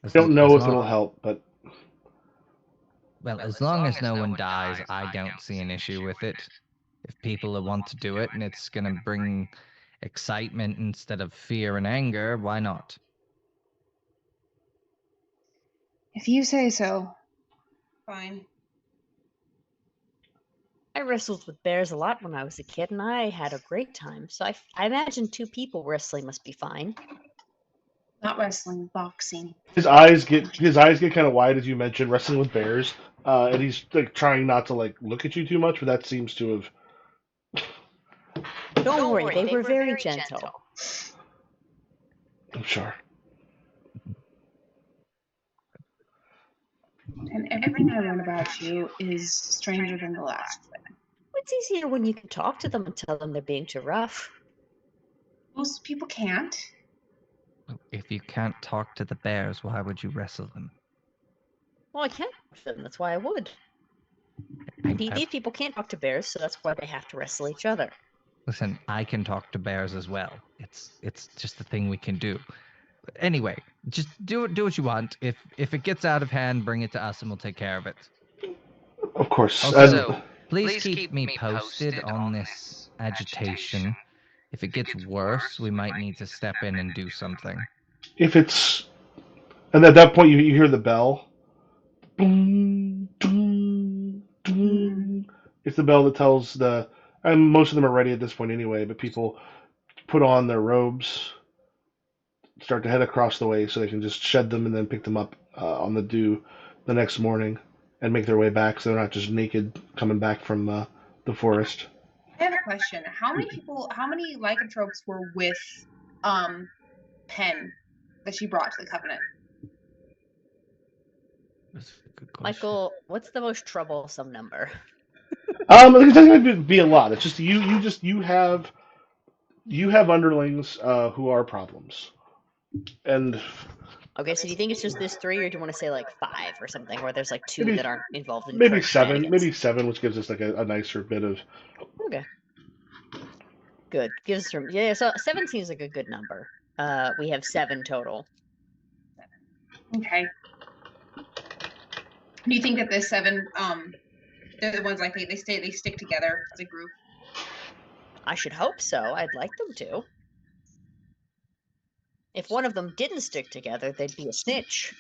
I don't know if it'll help, but well, as long as no one dies, I don't see an issue with it. If people want to do it and it's going to bring excitement instead of fear and anger, why not? If you say so. Fine. I wrestled with bears a lot when I was a kid, and I had a great time. So I imagine 2 people wrestling must be fine. Not wrestling, boxing. his eyes get kind of wide as you mentioned wrestling with bears, and he's like trying not to like look at you too much, but that seems to have. Don't worry, they were very gentle. I'm sure. And everything I learn about you is stranger than the last thing. It's easier when you can talk to them and tell them they're being too rough. Most people can't. If you can't talk to the bears, why would you wrestle them? Well, I can't talk to them, that's why I would. These people can't talk to bears, so that's why they have to wrestle each other. Listen, I can talk to bears as well. It's just a thing we can do. Anyway, just do what you want. If it gets out of hand, bring it to us and we'll take care of it. Of course. Also, please keep me posted on this agitation. If it gets worse, we might need to step in and do something. If it's, and at that point you hear the bell. Boom, boom, boom. It's the bell that tells the, and most of them are ready at this point anyway, but people put on their robes, start to head across the way so they can just shed them and then pick them up on the dew the next morning and make their way back so they're not just naked coming back from the forest. I have a question. How many lycanthropes were with Pen that she brought to the Covenant? That's a good question. Michael, what's the most troublesome number? It doesn't have to be a lot. It's just you have underlings who are problems. And Okay, so do you think it's just this 3, or do you want to say like 5 or something, where there's like 2 Maybe- that aren't involved in maybe current 7, shenanigans? which gives us like a nicer bit of. Okay. Good. Gives us room. Yeah, so 7 seems like a good number. We have 7 total. Okay. Do you think that the 7 they're the ones like they stick together as a group? I should hope so. I'd like them to. If one of them didn't stick together, they'd be a snitch.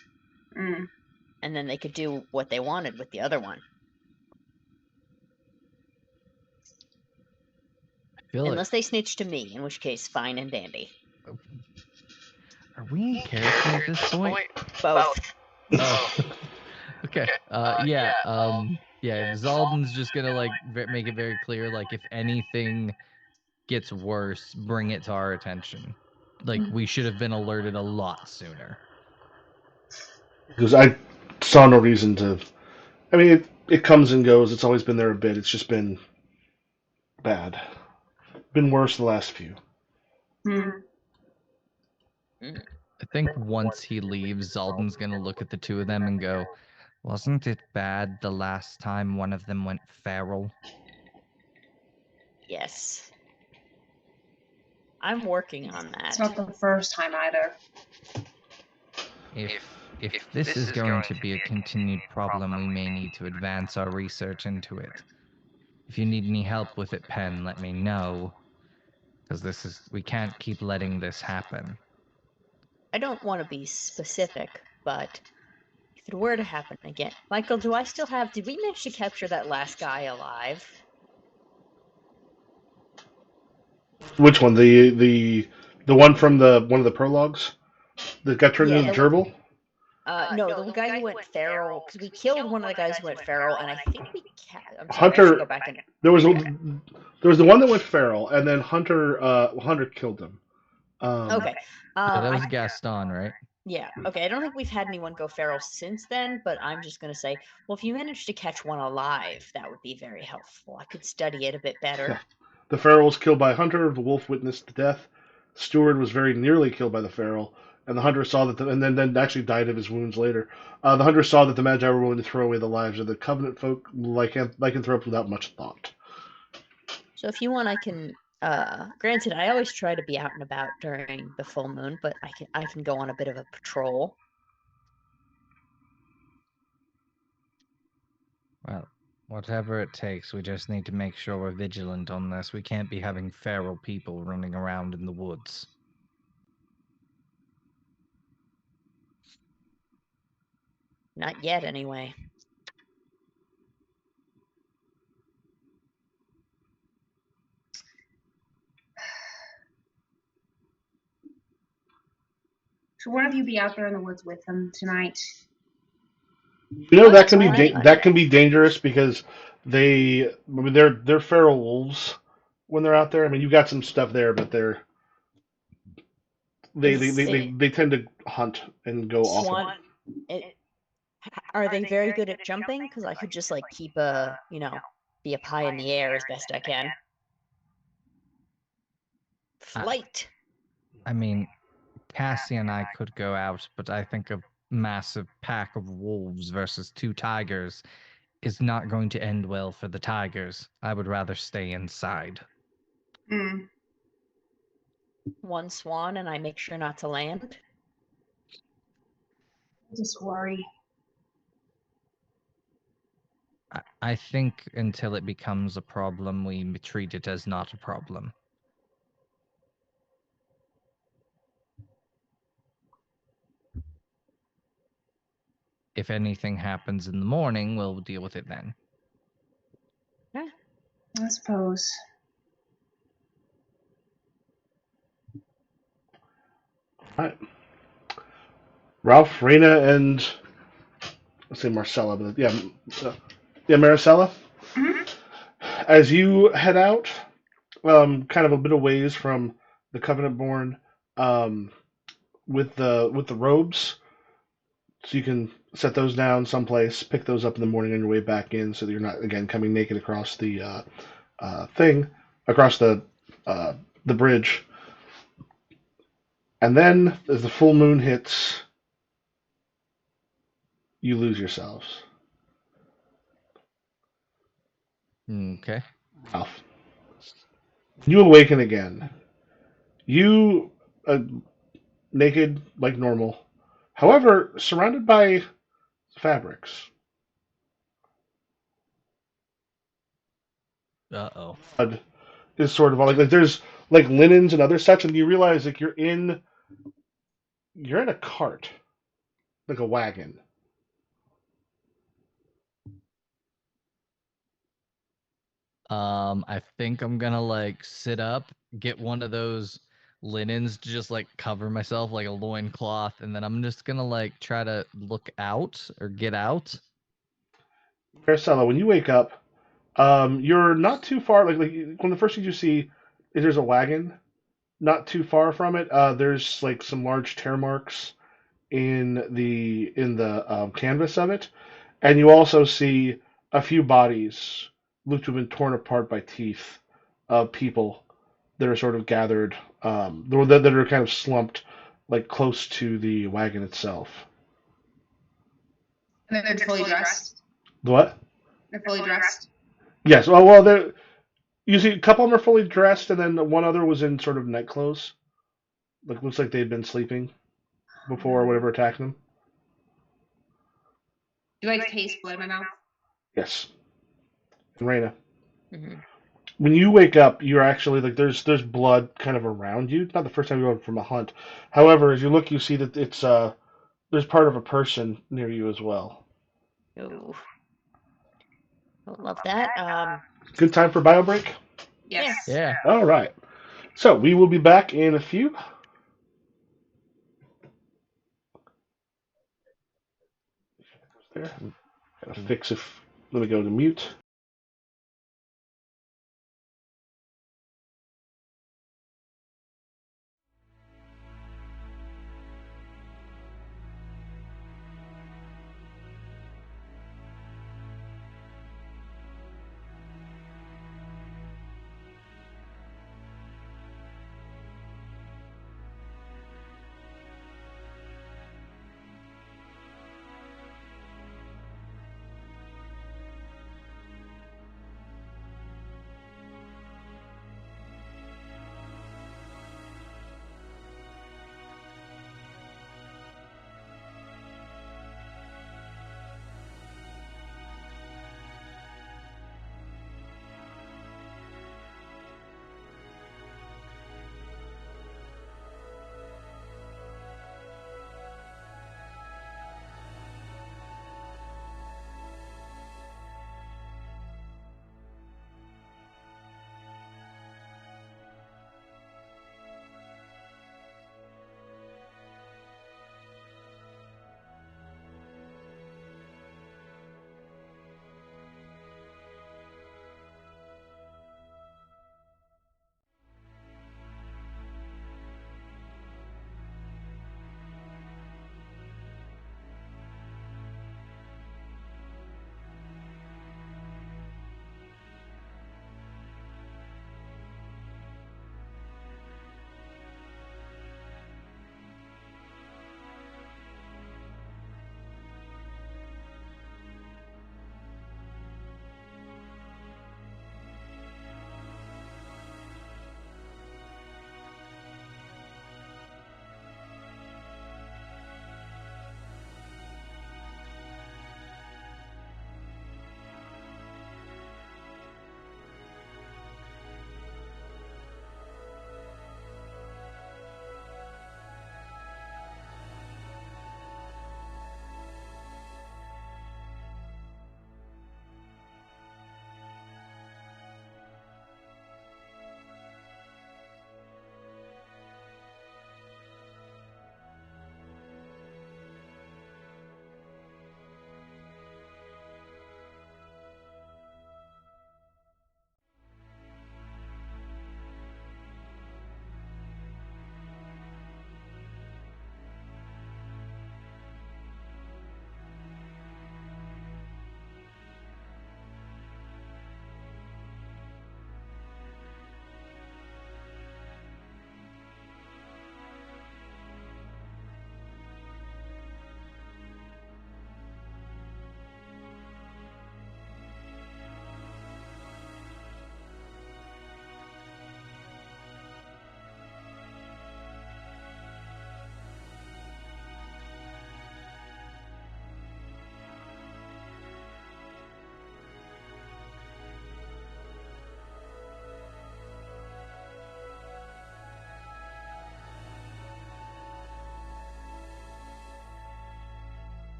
Mm. And then they could do what they wanted with the other one. feel Unless they snitch to me, in which case, fine and dandy. Are we in character at this point? Both. Oh. Okay. Yeah. Zalden's just gonna like make it very clear, like if anything gets worse, bring it to our attention. Like we should have been alerted a lot sooner. Because I saw no reason to. I mean, it comes and goes. It's always been there a bit. It's just been bad. Been worse the last few. Mm. I think once he leaves, Zalden's gonna look at the two of them and go, "Wasn't it bad the last time one of them went feral?" Yes. I'm working on It's that. not the first time either. If this is going to be a continued problem, we may need to advance our research into it. If you need any help with it, Pen, let me know. Because we can't keep letting this happen. I don't want to be specific, but if it were to happen again, Michael, did we manage to capture that last guy alive? Which one? The one from one of the prologues that got turned into gerbil? No, the guy who went feral, because we killed one of the guys who went feral, and I think we I'm sorry, I Hunter. should go back and There was the one that went feral, and then Hunter killed him. okay. That was Gaston, right? Yeah. Okay. I don't think we've had anyone go feral since then, but I'm just gonna say, well, if you manage to catch one alive, that would be very helpful. I could study it a bit better. Yeah. The feral was killed by Hunter. The wolf witnessed the death. Steward was very nearly killed by the feral, and the hunter saw that, and then actually died of his wounds later. The hunter saw that the Magi were willing to throw away the lives of the Covenant folk, lycanthropes, without much thought. So if you want, I can. Granted, I always try to be out and about during the full moon, but I can go on a bit of a patrol. Well, whatever it takes, we just need to make sure we're vigilant on this. We can't be having feral people running around in the woods. Not yet, anyway. Should one of you be out there in the woods with them tonight? You know, that that's can be dangerous because they're feral wolves when they're out there. I mean, you got some stuff there, but they tend to hunt and go off. Swan, are they very good at jumping? Because I could just like keep be up high in the air as best I can. Flight. I mean, Cassie and I could go out, but I think a massive pack of wolves versus 2 tigers is not going to end well for the tigers. I would rather stay inside. Mm. One swan, and I make sure not to land. Just worry. I think until it becomes a problem, we treat it as not a problem. If anything happens in the morning, we'll deal with it then. Yeah. I suppose. All right. Ralph, Rena, and let's say Marcella, but Maricela. Mm-hmm. As you head out, kind of a bit of ways from the Covenant-born, with the robes, so you can set those down someplace, pick those up in the morning on your way back in, so that you're not again coming naked across the across the bridge. And then, as the full moon hits, you lose yourselves. Okay. Ralph. You awaken again. You naked like normal. However, surrounded by fabrics. Uh-oh. Is sort of like there's like linens and other such, and you realize like you're in a cart, like a wagon. I think I'm gonna like sit up, get one of those linens to just like cover myself like a loincloth, and then I'm just gonna like try to look out or get out. Marcella, when you wake up, you're not too far. Like one of the first things you see is there's a wagon. Not too far from it, there's like some large tear marks in the canvas of it, and you also see a few bodies look to have been torn apart by teeth of people that are sort of gathered, that are kind of slumped, like close to the wagon itself. And then they're fully dressed. The what? They're fully dressed. Yes. Well, you see a couple of them are fully dressed, and then one other was in sort of night clothes. Like looks like they'd been sleeping before whatever attacked them. Do I taste blood in my mouth? Yes. And Raina, Hmm. when you wake up, you're actually like there's blood kind of around you. It's not the first time you go from a hunt. However, as you look, you see that it's there's part of a person near you as well. Ooh. Don't love that. Good time for bio break. Yes. Yeah. All right. So we will be back in a few. There. Gotta fix if. Let me go to mute.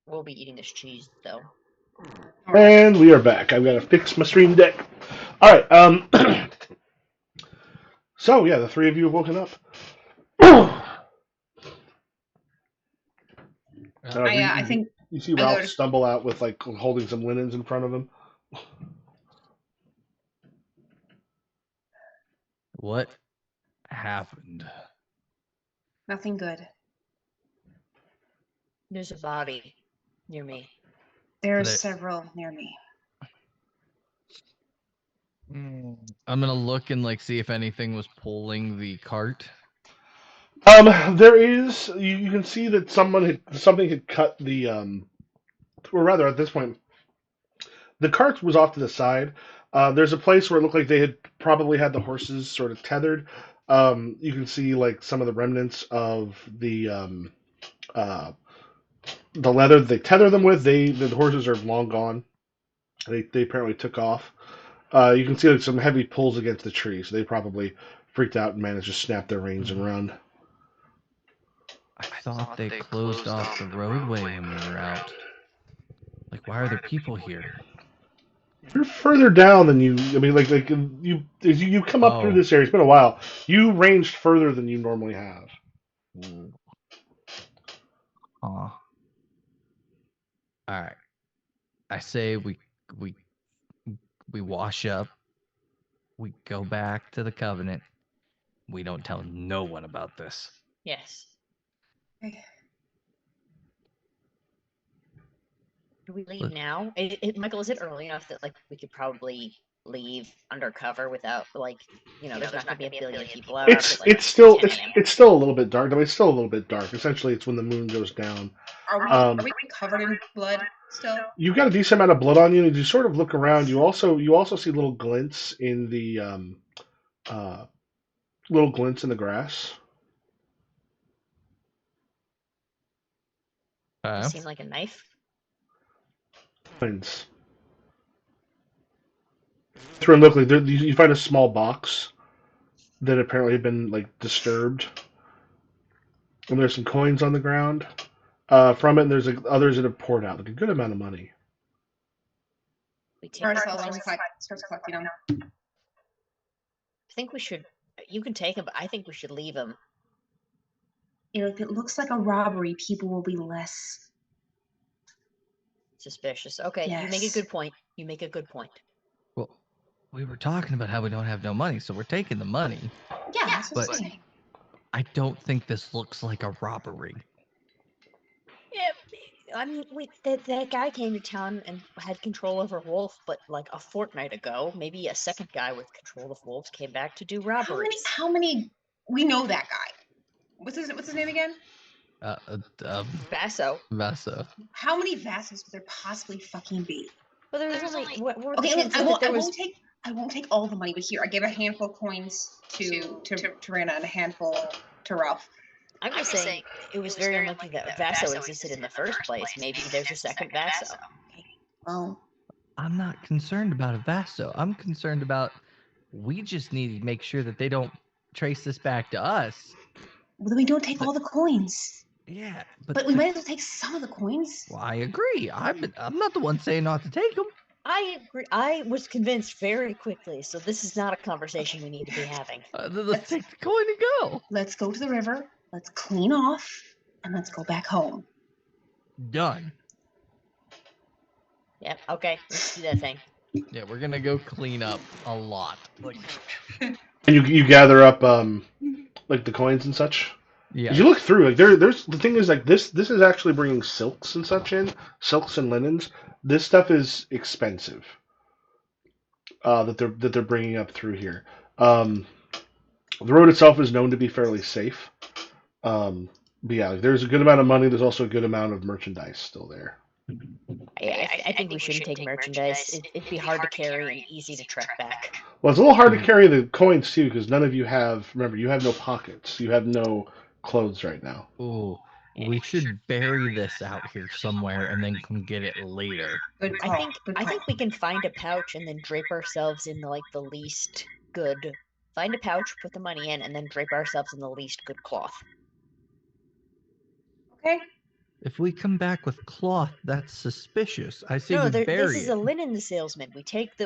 We'll be eating this cheese, though. And we are back. I've got to fix my stream deck. All right. So yeah, the three of you have woken up. I think you see I Ralph noticed- stumble out with like holding some linens in front of him. What happened? nothing good. There's a body near me. There are There- several near me. I'm gonna look and like see if anything was pulling the cart. There is. You can see that something had cut the or rather at this point, the cart was off to the side. There's a place where it looked like they had probably had the horses sort of tethered. You can see like some of the remnants of the leather that they tether them with. The horses are long gone. They apparently took off. You can see like some heavy pulls against the tree, so they probably freaked out and managed to snap their reins and run. I thought they closed off the roadway when we were out. Like, why are there people here? You're further down than you. I mean, like you come up through this area. It's been a while. You ranged further than you normally have. Ooh. All right. I say we wash up. We go back to the Covenant. We don't tell no one about this. Yes. Okay. Do we leave now? Michael, is it early enough that like we could probably leave undercover without like there's not gonna be a billion people out? It's still a little bit dark. I mean, it's still a little bit dark. Essentially, it's when the moon goes down. Are we covered in blood still? You've got a decent amount of blood on you, and you sort of look around. You also see little glints in the grass. It seemed like a knife. Finds. Through and look, like you find a small box that apparently had been like disturbed, and there's some coins on the ground from it. And there's like others that have poured out like a good amount of money. We take Starts collecting them. I think we should. You can take them, but I think we should leave them. If it looks like a robbery, people will be less suspicious. Okay, yes. You make a good point. Well, we were talking about how we don't have no money, so we're taking the money. Yeah, that's what but I'm saying. I don't think this looks like a robbery. Yeah, I mean, that guy came to town and had control over Wolf, but like a fortnight ago, maybe a second guy with control of Wolves came back to do robberies. How many? We know that guy. What's his name again? Vaso. How many Vasos could there possibly fucking be? Well, there's only. Okay, I won't take all the money, but here I gave a handful of coins to Rana and a handful to Ralph. I'm just saying it was very unlucky that Vaso existed in the first place. Maybe there's a second Vaso. Well, I'm not concerned about a Vaso. I'm concerned about we just need to make sure that they don't trace this back to us. Well, then we don't take all the coins. Yeah, but we might as well take some of the coins. Well, I agree. I'm not the one saying not to take them. I agree. I was convinced very quickly, so this is not a conversation we need to be having. Let's take the coin and go. Let's go to the river. Let's clean off, and let's go back home. Done. Yep. Okay. Let's do that thing. Yeah, we're gonna go clean up a lot. And you gather up like the coins and such. Yeah. You look through like there's the thing is like this is actually bringing silks and such in, silks and linens. This stuff is expensive. That they're bringing up through here. The road itself is known to be fairly safe. But yeah, there's a good amount of money. There's also a good amount of merchandise still there. I think we shouldn't take merchandise. It'd be hard to carry and easy to track back. Well, it's a little hard to carry the coins too because none of you have. Remember, you have no pockets. You have no clothes right now. Ooh, we should bury this out here somewhere and then come get it later. I think we can find a pouch and then drape ourselves in the least good. Find a pouch, put the money in, and then drape ourselves in the least good cloth. Okay. If we come back with cloth, that's suspicious. I say No, we this bury is it. a linen salesman. We take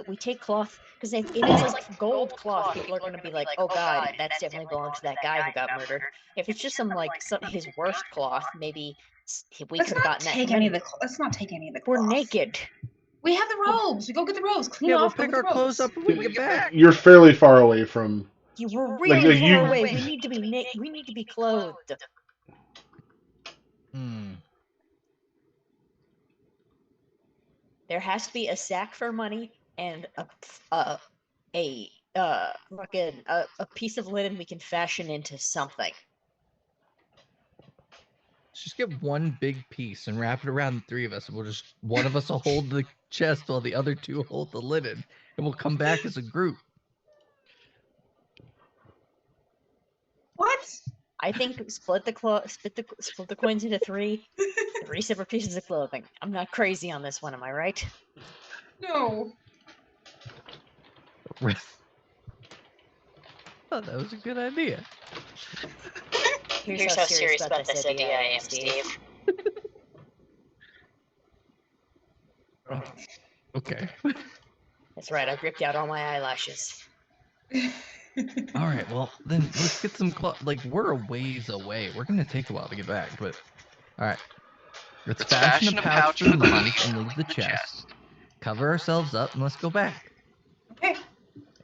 cloth because if it's like gold cloth, people are going to be like, "Oh God, that's definitely belongs to that guy who got murdered." If it's just his worst cloth, maybe we Let's could have not gotten that take from any of anyone. the. Let's not take any of the. We're cloth. naked. We have the robes. We go get the robes. Clean Yeah, we'll off. Go pick get our the clothes robes. up when we get back. You're fairly far away from. You were Like, really you- far away. We need to be we need to be clothed. Hmm. There has to be a sack for money and a piece of linen we can fashion into something. Let's just get one big piece and wrap it around the three of us. And one of us will hold the chest while the other two hold the linen, and we'll come back as a group. What? I think split the coins into three separate pieces of clothing. I'm not crazy on this one, am I right? No. Oh, that was a good idea. Here's how serious about this idea I am, Steve. Oh, okay. That's right. I ripped out all my eyelashes. All right. Well, then let's get some like we're a ways away. We're gonna take a while to get back, but all right. Let's fashion a pouch for the money and leave the chest. Cover ourselves up and let's go back. Okay.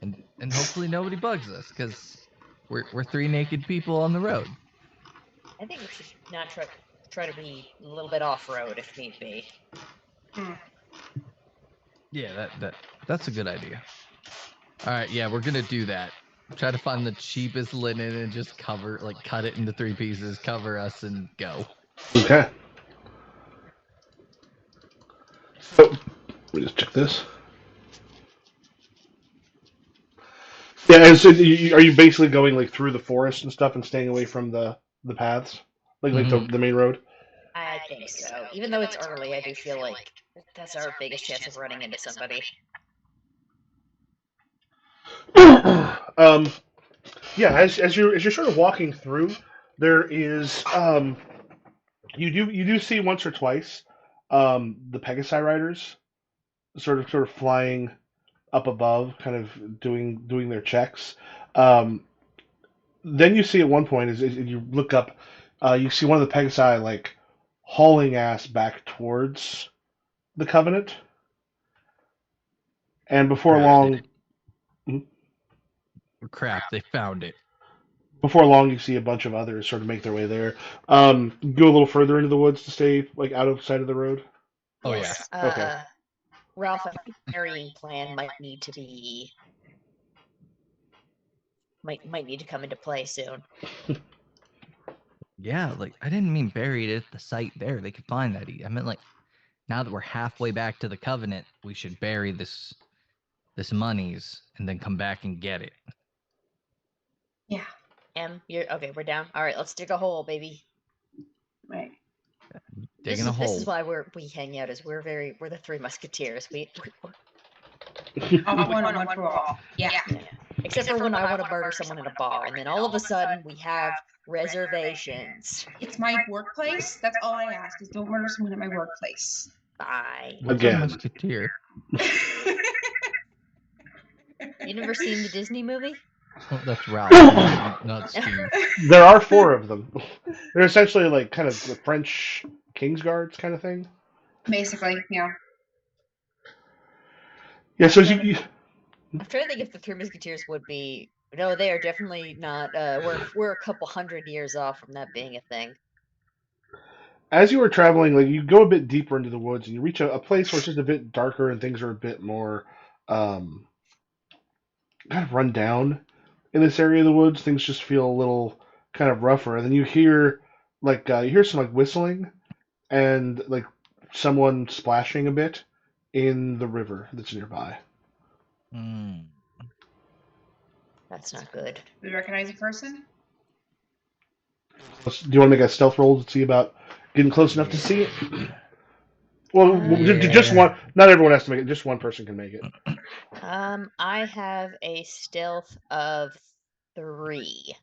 And hopefully nobody bugs us because we're three naked people on the road. I think we should not try to be a little bit off road if need be. Yeah, that's a good idea. All right, yeah, we're gonna do that. Try to find the cheapest linen and just cut it into three pieces, cover us, and go. Okay. So, let me just check this. Yeah, and so are you basically going like through the forest and stuff and staying away from the paths, like the main road? I think so. Even though it's early, I do feel like that's our biggest chance of running into somebody. Yeah, as you're sort of walking through, there is you do see once or twice the Pegasi riders sort of flying up above, kind of doing their checks. Um, then you see at one point as you look up, you see one of the Pegasi like hauling ass back towards the Covenant, and Crap, they found it. before long, you see a bunch of others sort of make their way there. Go a little further into the woods to stay like out of sight of the road. Oh Yes, yeah. Okay. Ralph, I think the carrying plan might need to come into play soon. Yeah, like I didn't mean buried at the site there. They could find that. I meant like now that we're halfway back to the Covenant, we should bury this monies and then come back and get it. Yeah. You're okay. We're down. All right, let's dig a hole, baby. Right. Digging a hole. This is why we hang out. We're the Three Musketeers. Off one for all. Yeah. Except for when I want to murder someone in a bar, and then all of a sudden we have reservations. It's my workplace. That's all I ask is don't murder someone at my workplace. Bye. What's Again. a musketeer? You never seen the Disney movie? Oh, that's Ralph, not Steve. There are four of them. They're essentially like kind of the French King's Guards kind of thing. Basically, yeah. Yeah, so I'm trying to think if the Three Musketeers would be. No, they are definitely not. We're a couple hundred years off from that being a thing. as you were traveling, like you go a bit deeper into the woods and you reach a place where it's just a bit darker and things are a bit more kind of run down in this area of the woods. Things just feel a little kind of rougher. And then you hear some like whistling and like someone splashing a bit in the river that's nearby. Mm. That's not good. Do you recognize a person? Do you want to make a stealth roll to see about getting close enough to see it? Well, just one. Not everyone has to make it. Just one person can make it. I have a stealth of 3.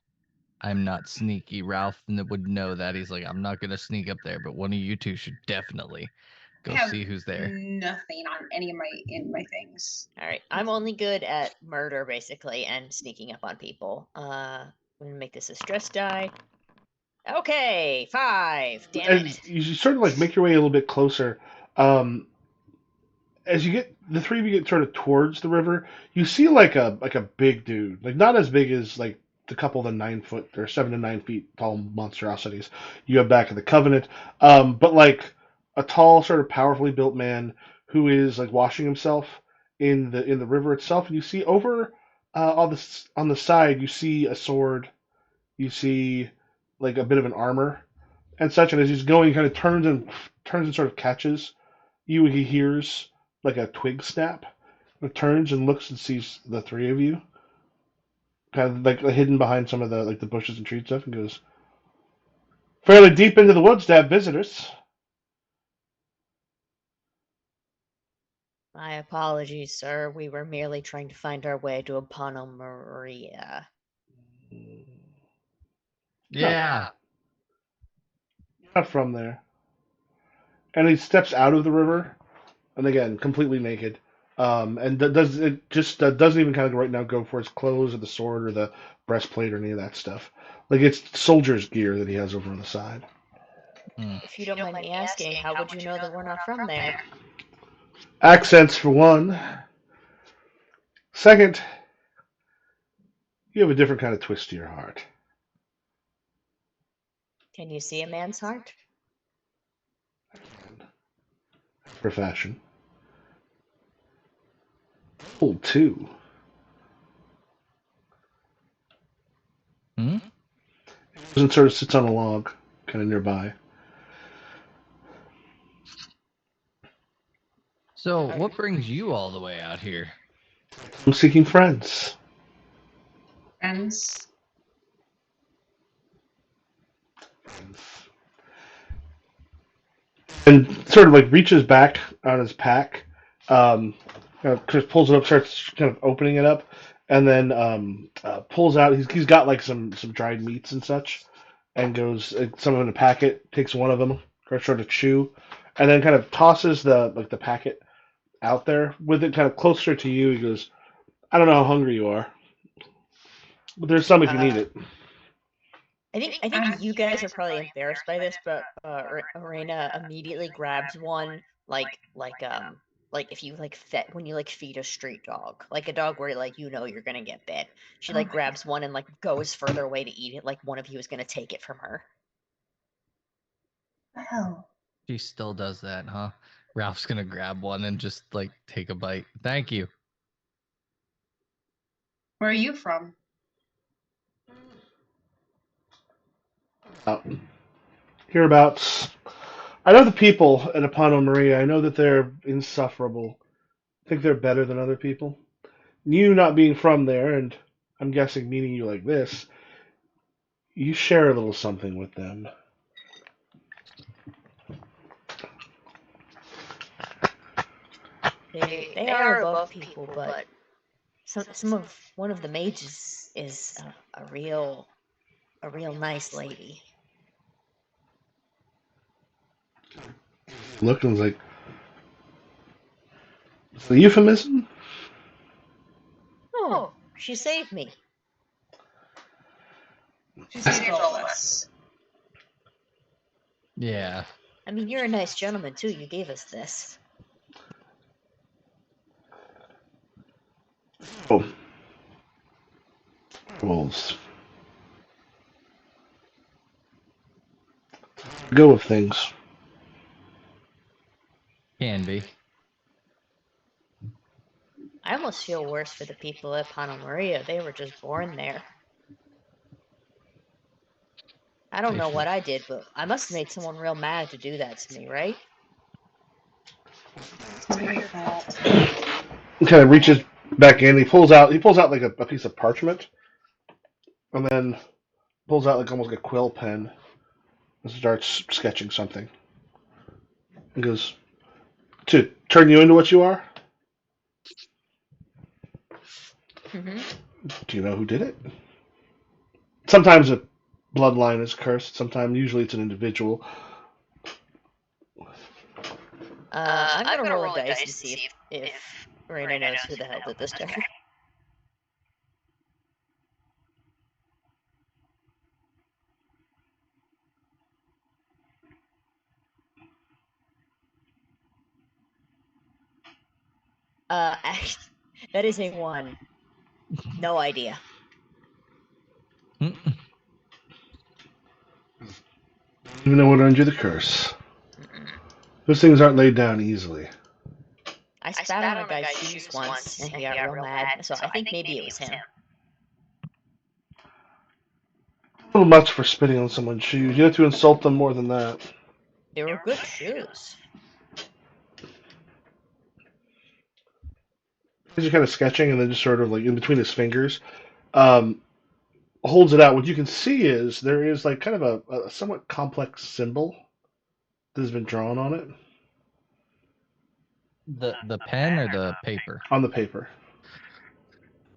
I'm not sneaky. Ralph would know that. He's like, I'm not gonna sneak up there, but one of you two should definitely I go have see who's there. nothing on any of my things. All right, I'm only good at murder basically and sneaking up on people. I'm gonna make this a stress die. Okay, 5. Damn And it. you sort of like make your way a little bit closer. Um, as you get the three of you get sort of towards the river, you see like a big dude, like not as big as like the couple of the 9 foot or 7 to 9 feet tall monstrosities you have back in the Covenant, but like a tall, sort of powerfully built man who is like washing himself in the river itself, and you see over on the side you see a sword, you see like a bit of an armor and such, and as he's going, he kind of turns and sort of catches you. He hears like a twig snap. He turns and looks and sees the three of you, kind of like hidden behind some of the like the bushes and tree stuff, and goes, "Fairly deep into the woods to have visitors." My apologies, sir. We were merely trying to find our way to Apano Maria. Yeah. Not from there. And he steps out of the river, and again, completely naked. And does it just doesn't even kind of right now go for his clothes or the sword or the breastplate or any of that stuff. Like it's soldier's gear that he has over on the side. If you don't mind me asking, how would you know that we're not from there? Accents for one. Second, you have a different kind of twist to your heart. Can you see a man's heart? For fashion. Old too. Hmm? And sort of sits on a log, kind of nearby. So, what brings you all the way out here? I'm seeking friends. Friends. And sort of like reaches back on his pack, kind of just pulls it up, starts kind of opening it up, and then pulls out. He's got like some dried meats and such, and goes some of them in a packet. Takes one of them, sort of chew, and then kind of tosses the packet out there with it kind of closer to you. He goes, "I don't know how hungry you are, but there's some if you need it." I think you guys are probably embarrassed by this, but Arena immediately grabs one like if you like fed when you like feed a street dog, like a dog where like you know you're gonna get bit. She like grabs one and like goes further away to eat it, like one of you is gonna take it from her. Hell. She still does that, huh? Ralph's gonna grab one and just like take a bite. Thank you. Where are you from? Hereabouts. I know the people at Apano Maria. I know that they're insufferable. I think they're better than other people. You not being from there, and I'm guessing meeting you like this, you share a little something with them. They are above people, but one of the mages is a real nice lady. Look and was like, "Is it a euphemism?" Oh, she saved me. She saved all of us. Yeah. I mean, you're a nice gentleman too. You gave us this. Oh. Wolves. Go with things. Can be. I almost feel worse for the people at Pana Maria. They were just born there. I don't know what I did, but I must have made someone real mad to do that to me, right? It's not your fault. He kind of reaches back in. He pulls out like a piece of parchment, and then pulls out like almost like a quill pen and starts sketching something. He goes, "To turn you into what you are? Mm-hmm. Do you know who did it?" Sometimes a bloodline is cursed. Sometimes, usually, it's an individual. I'm gonna roll a dice and see if Raina knows who the hell did this to her. That is a 1. No idea. Even though we're under the curse. Mm-mm. Those things aren't laid down easily. I spat on a guy's shoes once, and he got real mad, so I think maybe it was him. A little much for spitting on someone's shoes. You have to insult them more than that. They were good shoes. He's just kind of sketching, and then just sort of like in between his fingers, holds it out. What you can see is there is like kind of a somewhat complex symbol that has been drawn on it. The pen or the paper? On the paper.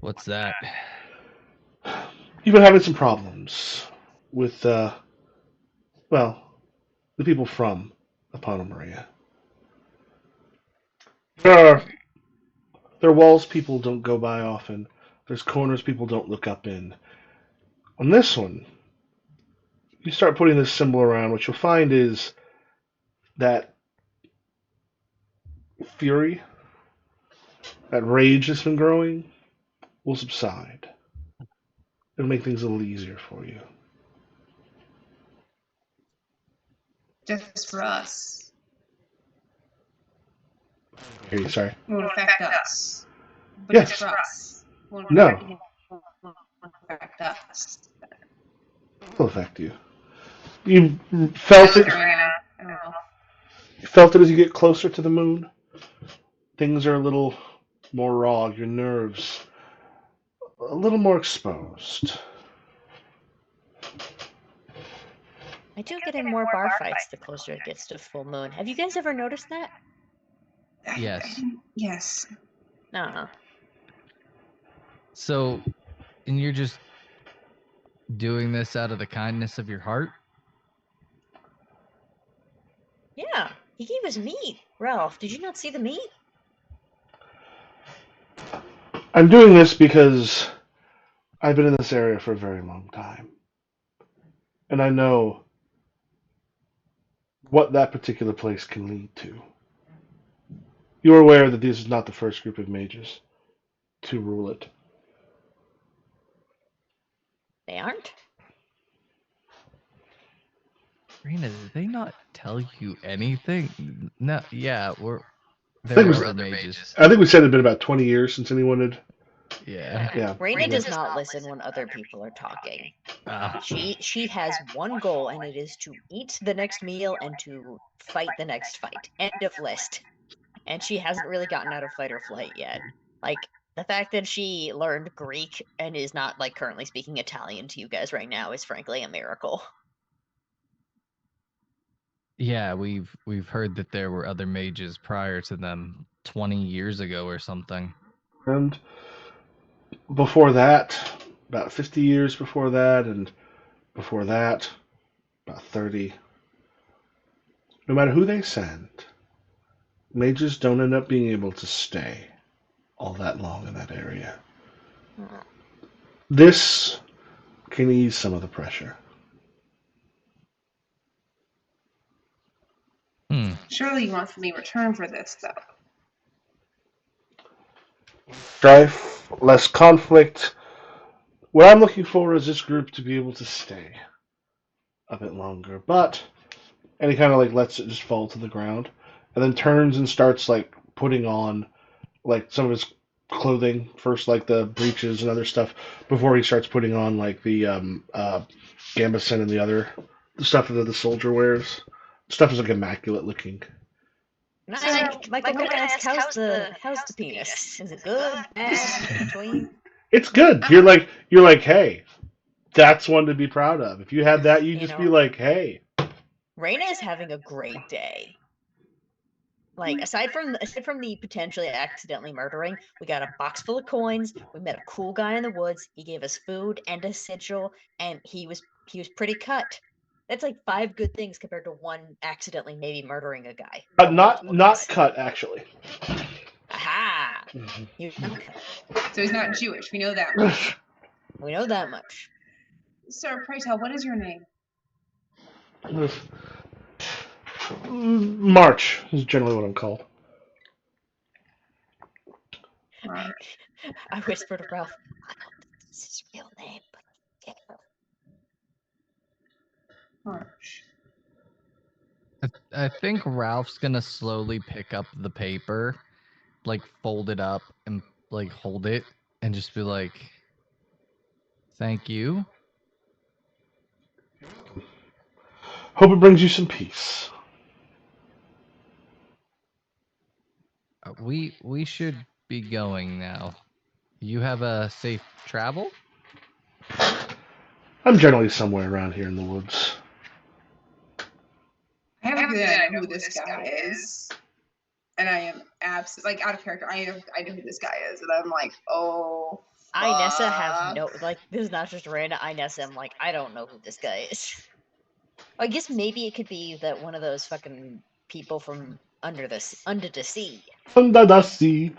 What's that? You've been having some problems with, well, the people from Apana Maria. There are walls people don't go by often. There's corners people don't look up in. On this one, you start putting this symbol around, what you'll find is that fury, that rage that's been growing, will subside. It'll make things a little easier for you. Just for us. Hey, sorry. It won't affect us. But Yes. just for us. Won't No. affect us. It'll affect you. You felt it. I don't know. You felt it as you get closer to the moon. Things are a little more raw. Your nerves a little more exposed. I do get in more bar fights the closer it gets to full moon. Have you guys ever noticed that? Yes. Yes. No. So, and you're just doing this out of the kindness of your heart? Yeah, he gave us meat. Ralph, did you not see the meat? I'm doing this because I've been in this area for a very long time. And I know what that particular place can lead to. You're aware that this is not the first group of mages to rule it. They aren't? Rena, did they not tell you anything? No, yeah, there Think were we- other mages. I think we said it had been about 20 years since anyone had. Yeah. Yeah. Raina does not listen when other people are talking. Ah. She has one goal, and it is to eat the next meal and to fight the next fight. End of list. And she hasn't really gotten out of fight or flight yet. Like, the fact that she learned Greek and is not, like, currently speaking Italian to you guys right now is frankly a miracle. Yeah, we've heard that there were other mages prior to them 20 years ago or something. And before that, about 50 years before that, and before that, about 30. No matter who they send, mages don't end up being able to stay all that long in that area. This can ease some of the pressure. Surely you want something in return for this, though. Strife, less conflict. What I'm looking for is this group to be able to stay a bit longer. But, and he kind of like lets it just fall to the ground, and then turns and starts like putting on like some of his clothing first, like the breeches and other stuff, before he starts putting on like the gambeson and the stuff that the soldier wears. Stuff is like immaculate looking. Michael, can I ask, how's the penis? Is it good? Bad? Between? It's good. You're like, hey, that's one to be proud of. If you had that, you'd You just know. be like, hey. Raina is having a great day. Like aside from the potentially accidentally murdering, we got a box full of coins. We met a cool guy in the woods. He gave us food and a sigil, and he was pretty cut. That's like 5 good things compared to one accidentally maybe murdering a guy. But Or not multiple guys. cut actually. Aha! Mhm. He was uncut. So he's not Jewish. We know that much. We know that much. Sir, pray tell, what is your name? March is generally what I'm called. I whispered to Ralph, I don't think this is his real name, but yeah. March. I think Ralph's gonna slowly pick up the paper, like fold it up and like hold it, and just be like, "Thank you." Hope it brings you some peace. We should be going now. You have a safe travel? I'm generally somewhere around here in the woods. I have a good idea who this guy is. And I am absolutely, like, out of character. I know who this guy is. And I'm like, oh, I, Nessa, have fuck. no, like, this is not just random. I, Nessa, am like, I don't know who this guy is. I guess maybe it could be that one of those fucking people from under the sea. Under the sea. Under the I sea.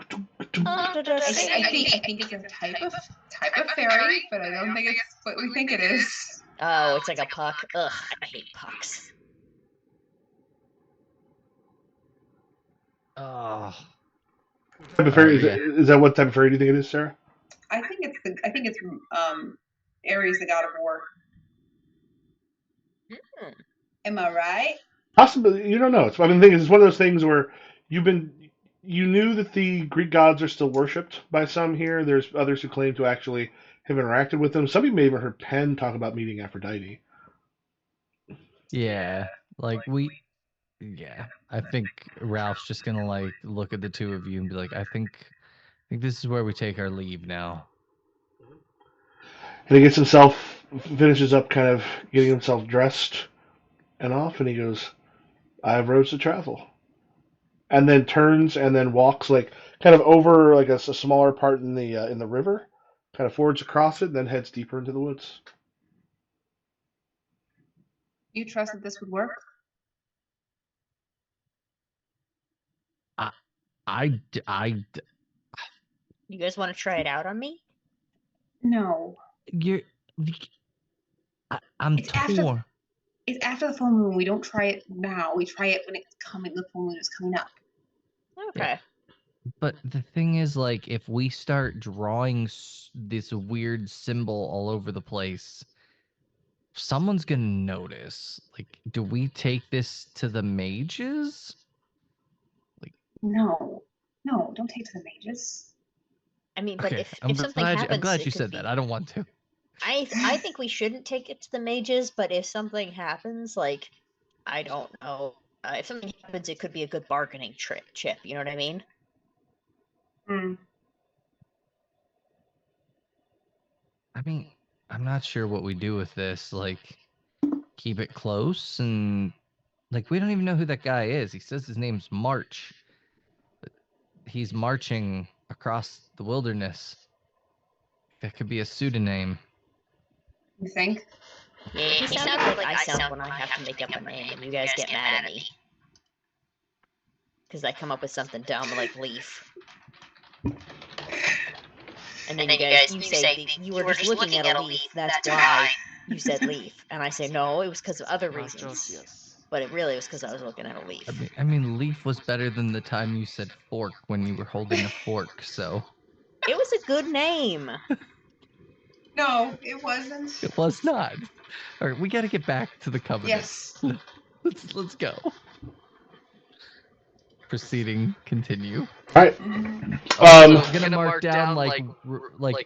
think it's a type of fairy, but I don't think it's what we think it is. Oh, it's like a puck. Ugh, I hate pucks. Oh. Type of fairy, yeah. is that what type of fairy do you think it is, Sarah? I think it's Ares, the god of war. Am I right? Possibly, you don't know. I mean, the thing is, it's one of those things where you knew that the Greek gods are still worshipped by some here. There's others who claim to actually have interacted with them. Some of you may have even heard Penn talk about meeting Aphrodite. Yeah, like yeah. I think Ralph's just gonna like look at the two of you and be like, I think this is where we take our leave now. And he finishes up kind of getting himself dressed and off, and he goes, I have roads to travel. And then turns and then walks like kind of over like a smaller part in the river, kind of forwards across it, and then heads deeper into the woods. You trust that this would work? You guys want to try it out on me? No. I'm It's torn. It's after the full moon. We don't try it now. We try it when it's coming. The full moon is coming up. Okay. But the thing is, like, if we start drawing this weird symbol all over the place, someone's gonna notice. Like, do we take this to the mages? No, don't take to the mages. I mean, but Okay, if something happens, I'm glad it you could said be- that. I don't want to. I think we shouldn't take it to the mages, but if something happens, like, I don't know. If something happens, it could be a good bargaining chip. You know what I mean? Mm. I mean, I'm not sure what we do with this. Like, keep it close and, like, we don't even know who that guy is. He says his name's March. But he's marching across the wilderness. That could be a pseudonym. You think? Yeah, he sounded like I sound when I have to make up a name, and you guys get mad at me because I come up with something dumb like Leaf. And then you say you were just looking at a leaf. That's why you said leaf. And I say no, it was because of other reasons. Yes. But it really was because I was looking at a leaf. I mean, leaf was better than the time you said fork when you were holding a fork. So It was a good name. No, it wasn't. it was not. All right, we got to get back to the covenant. Yes. Let's go. Proceeding, continue. All right. I'm gonna mark down like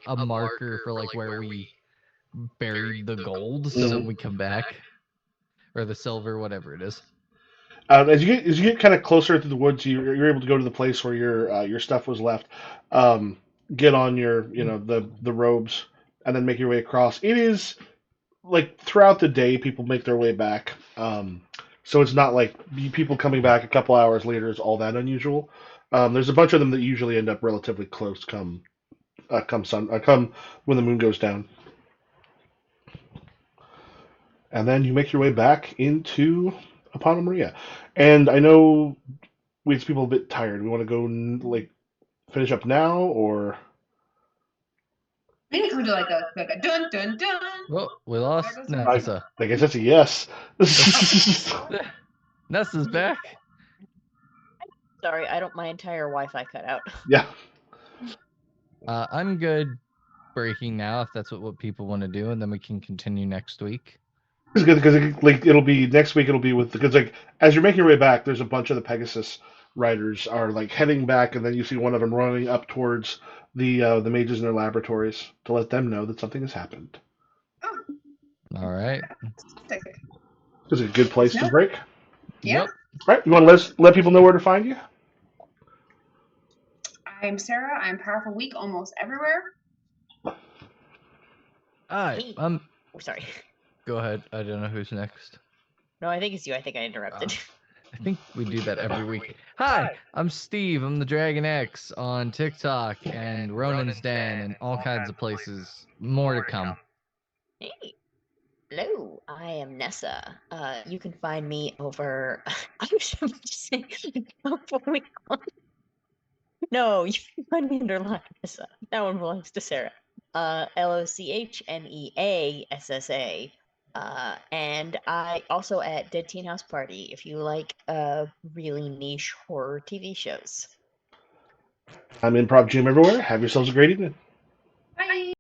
a marker for like where we buried the gold, so when we come back, or the silver, whatever it is. As you get kind of closer to the woods, you're able to go to the place where your stuff was left. Get on your the robes, and then make your way across. It is like throughout the day, people make their way back. So it's not like people coming back a couple hours later is all that unusual. There's a bunch of them that usually end up relatively close come when the moon goes down. And then you make your way back into Apana Maria. And I know we people a bit tired. We want to go like finish up now, or I think we do like a dun dun dun. Well, we lost I Nessa. I guess that's a yes. Nessa's back. Sorry, my entire Wi-Fi cut out. Yeah. I'm good breaking now, if that's what people want to do, and then we can continue next week. It's good because it'll be next week. It'll be with because as you're making your way back, there's a bunch of the Pegasus riders are heading back, and then you see one of them running up towards the mages in their laboratories to let them know that something has happened. Oh, All right. sick. It's a good place to break. Yeah. Yep. All right, you want to let people know where to find you? I'm Sarah. I'm Powerful Week almost everywhere. Hi. Hey. Oh, sorry. Go ahead. I don't know who's next. No, I think it's you. I think I interrupted. I think we do that every week. Hi, I'm Steve. I'm the Dragon X on TikTok and Ronan's Den and all kinds of places. More to come. Hey. Hello, I am Nessa. You can find me over. I was about to say Powerful Week. No, you can find me under Nessa. That one belongs to Sarah. LOCHNEASSA. And I also at Dead Teen House Party if you like really niche horror TV shows. I'm Improv Jim everywhere. Have yourselves a great evening.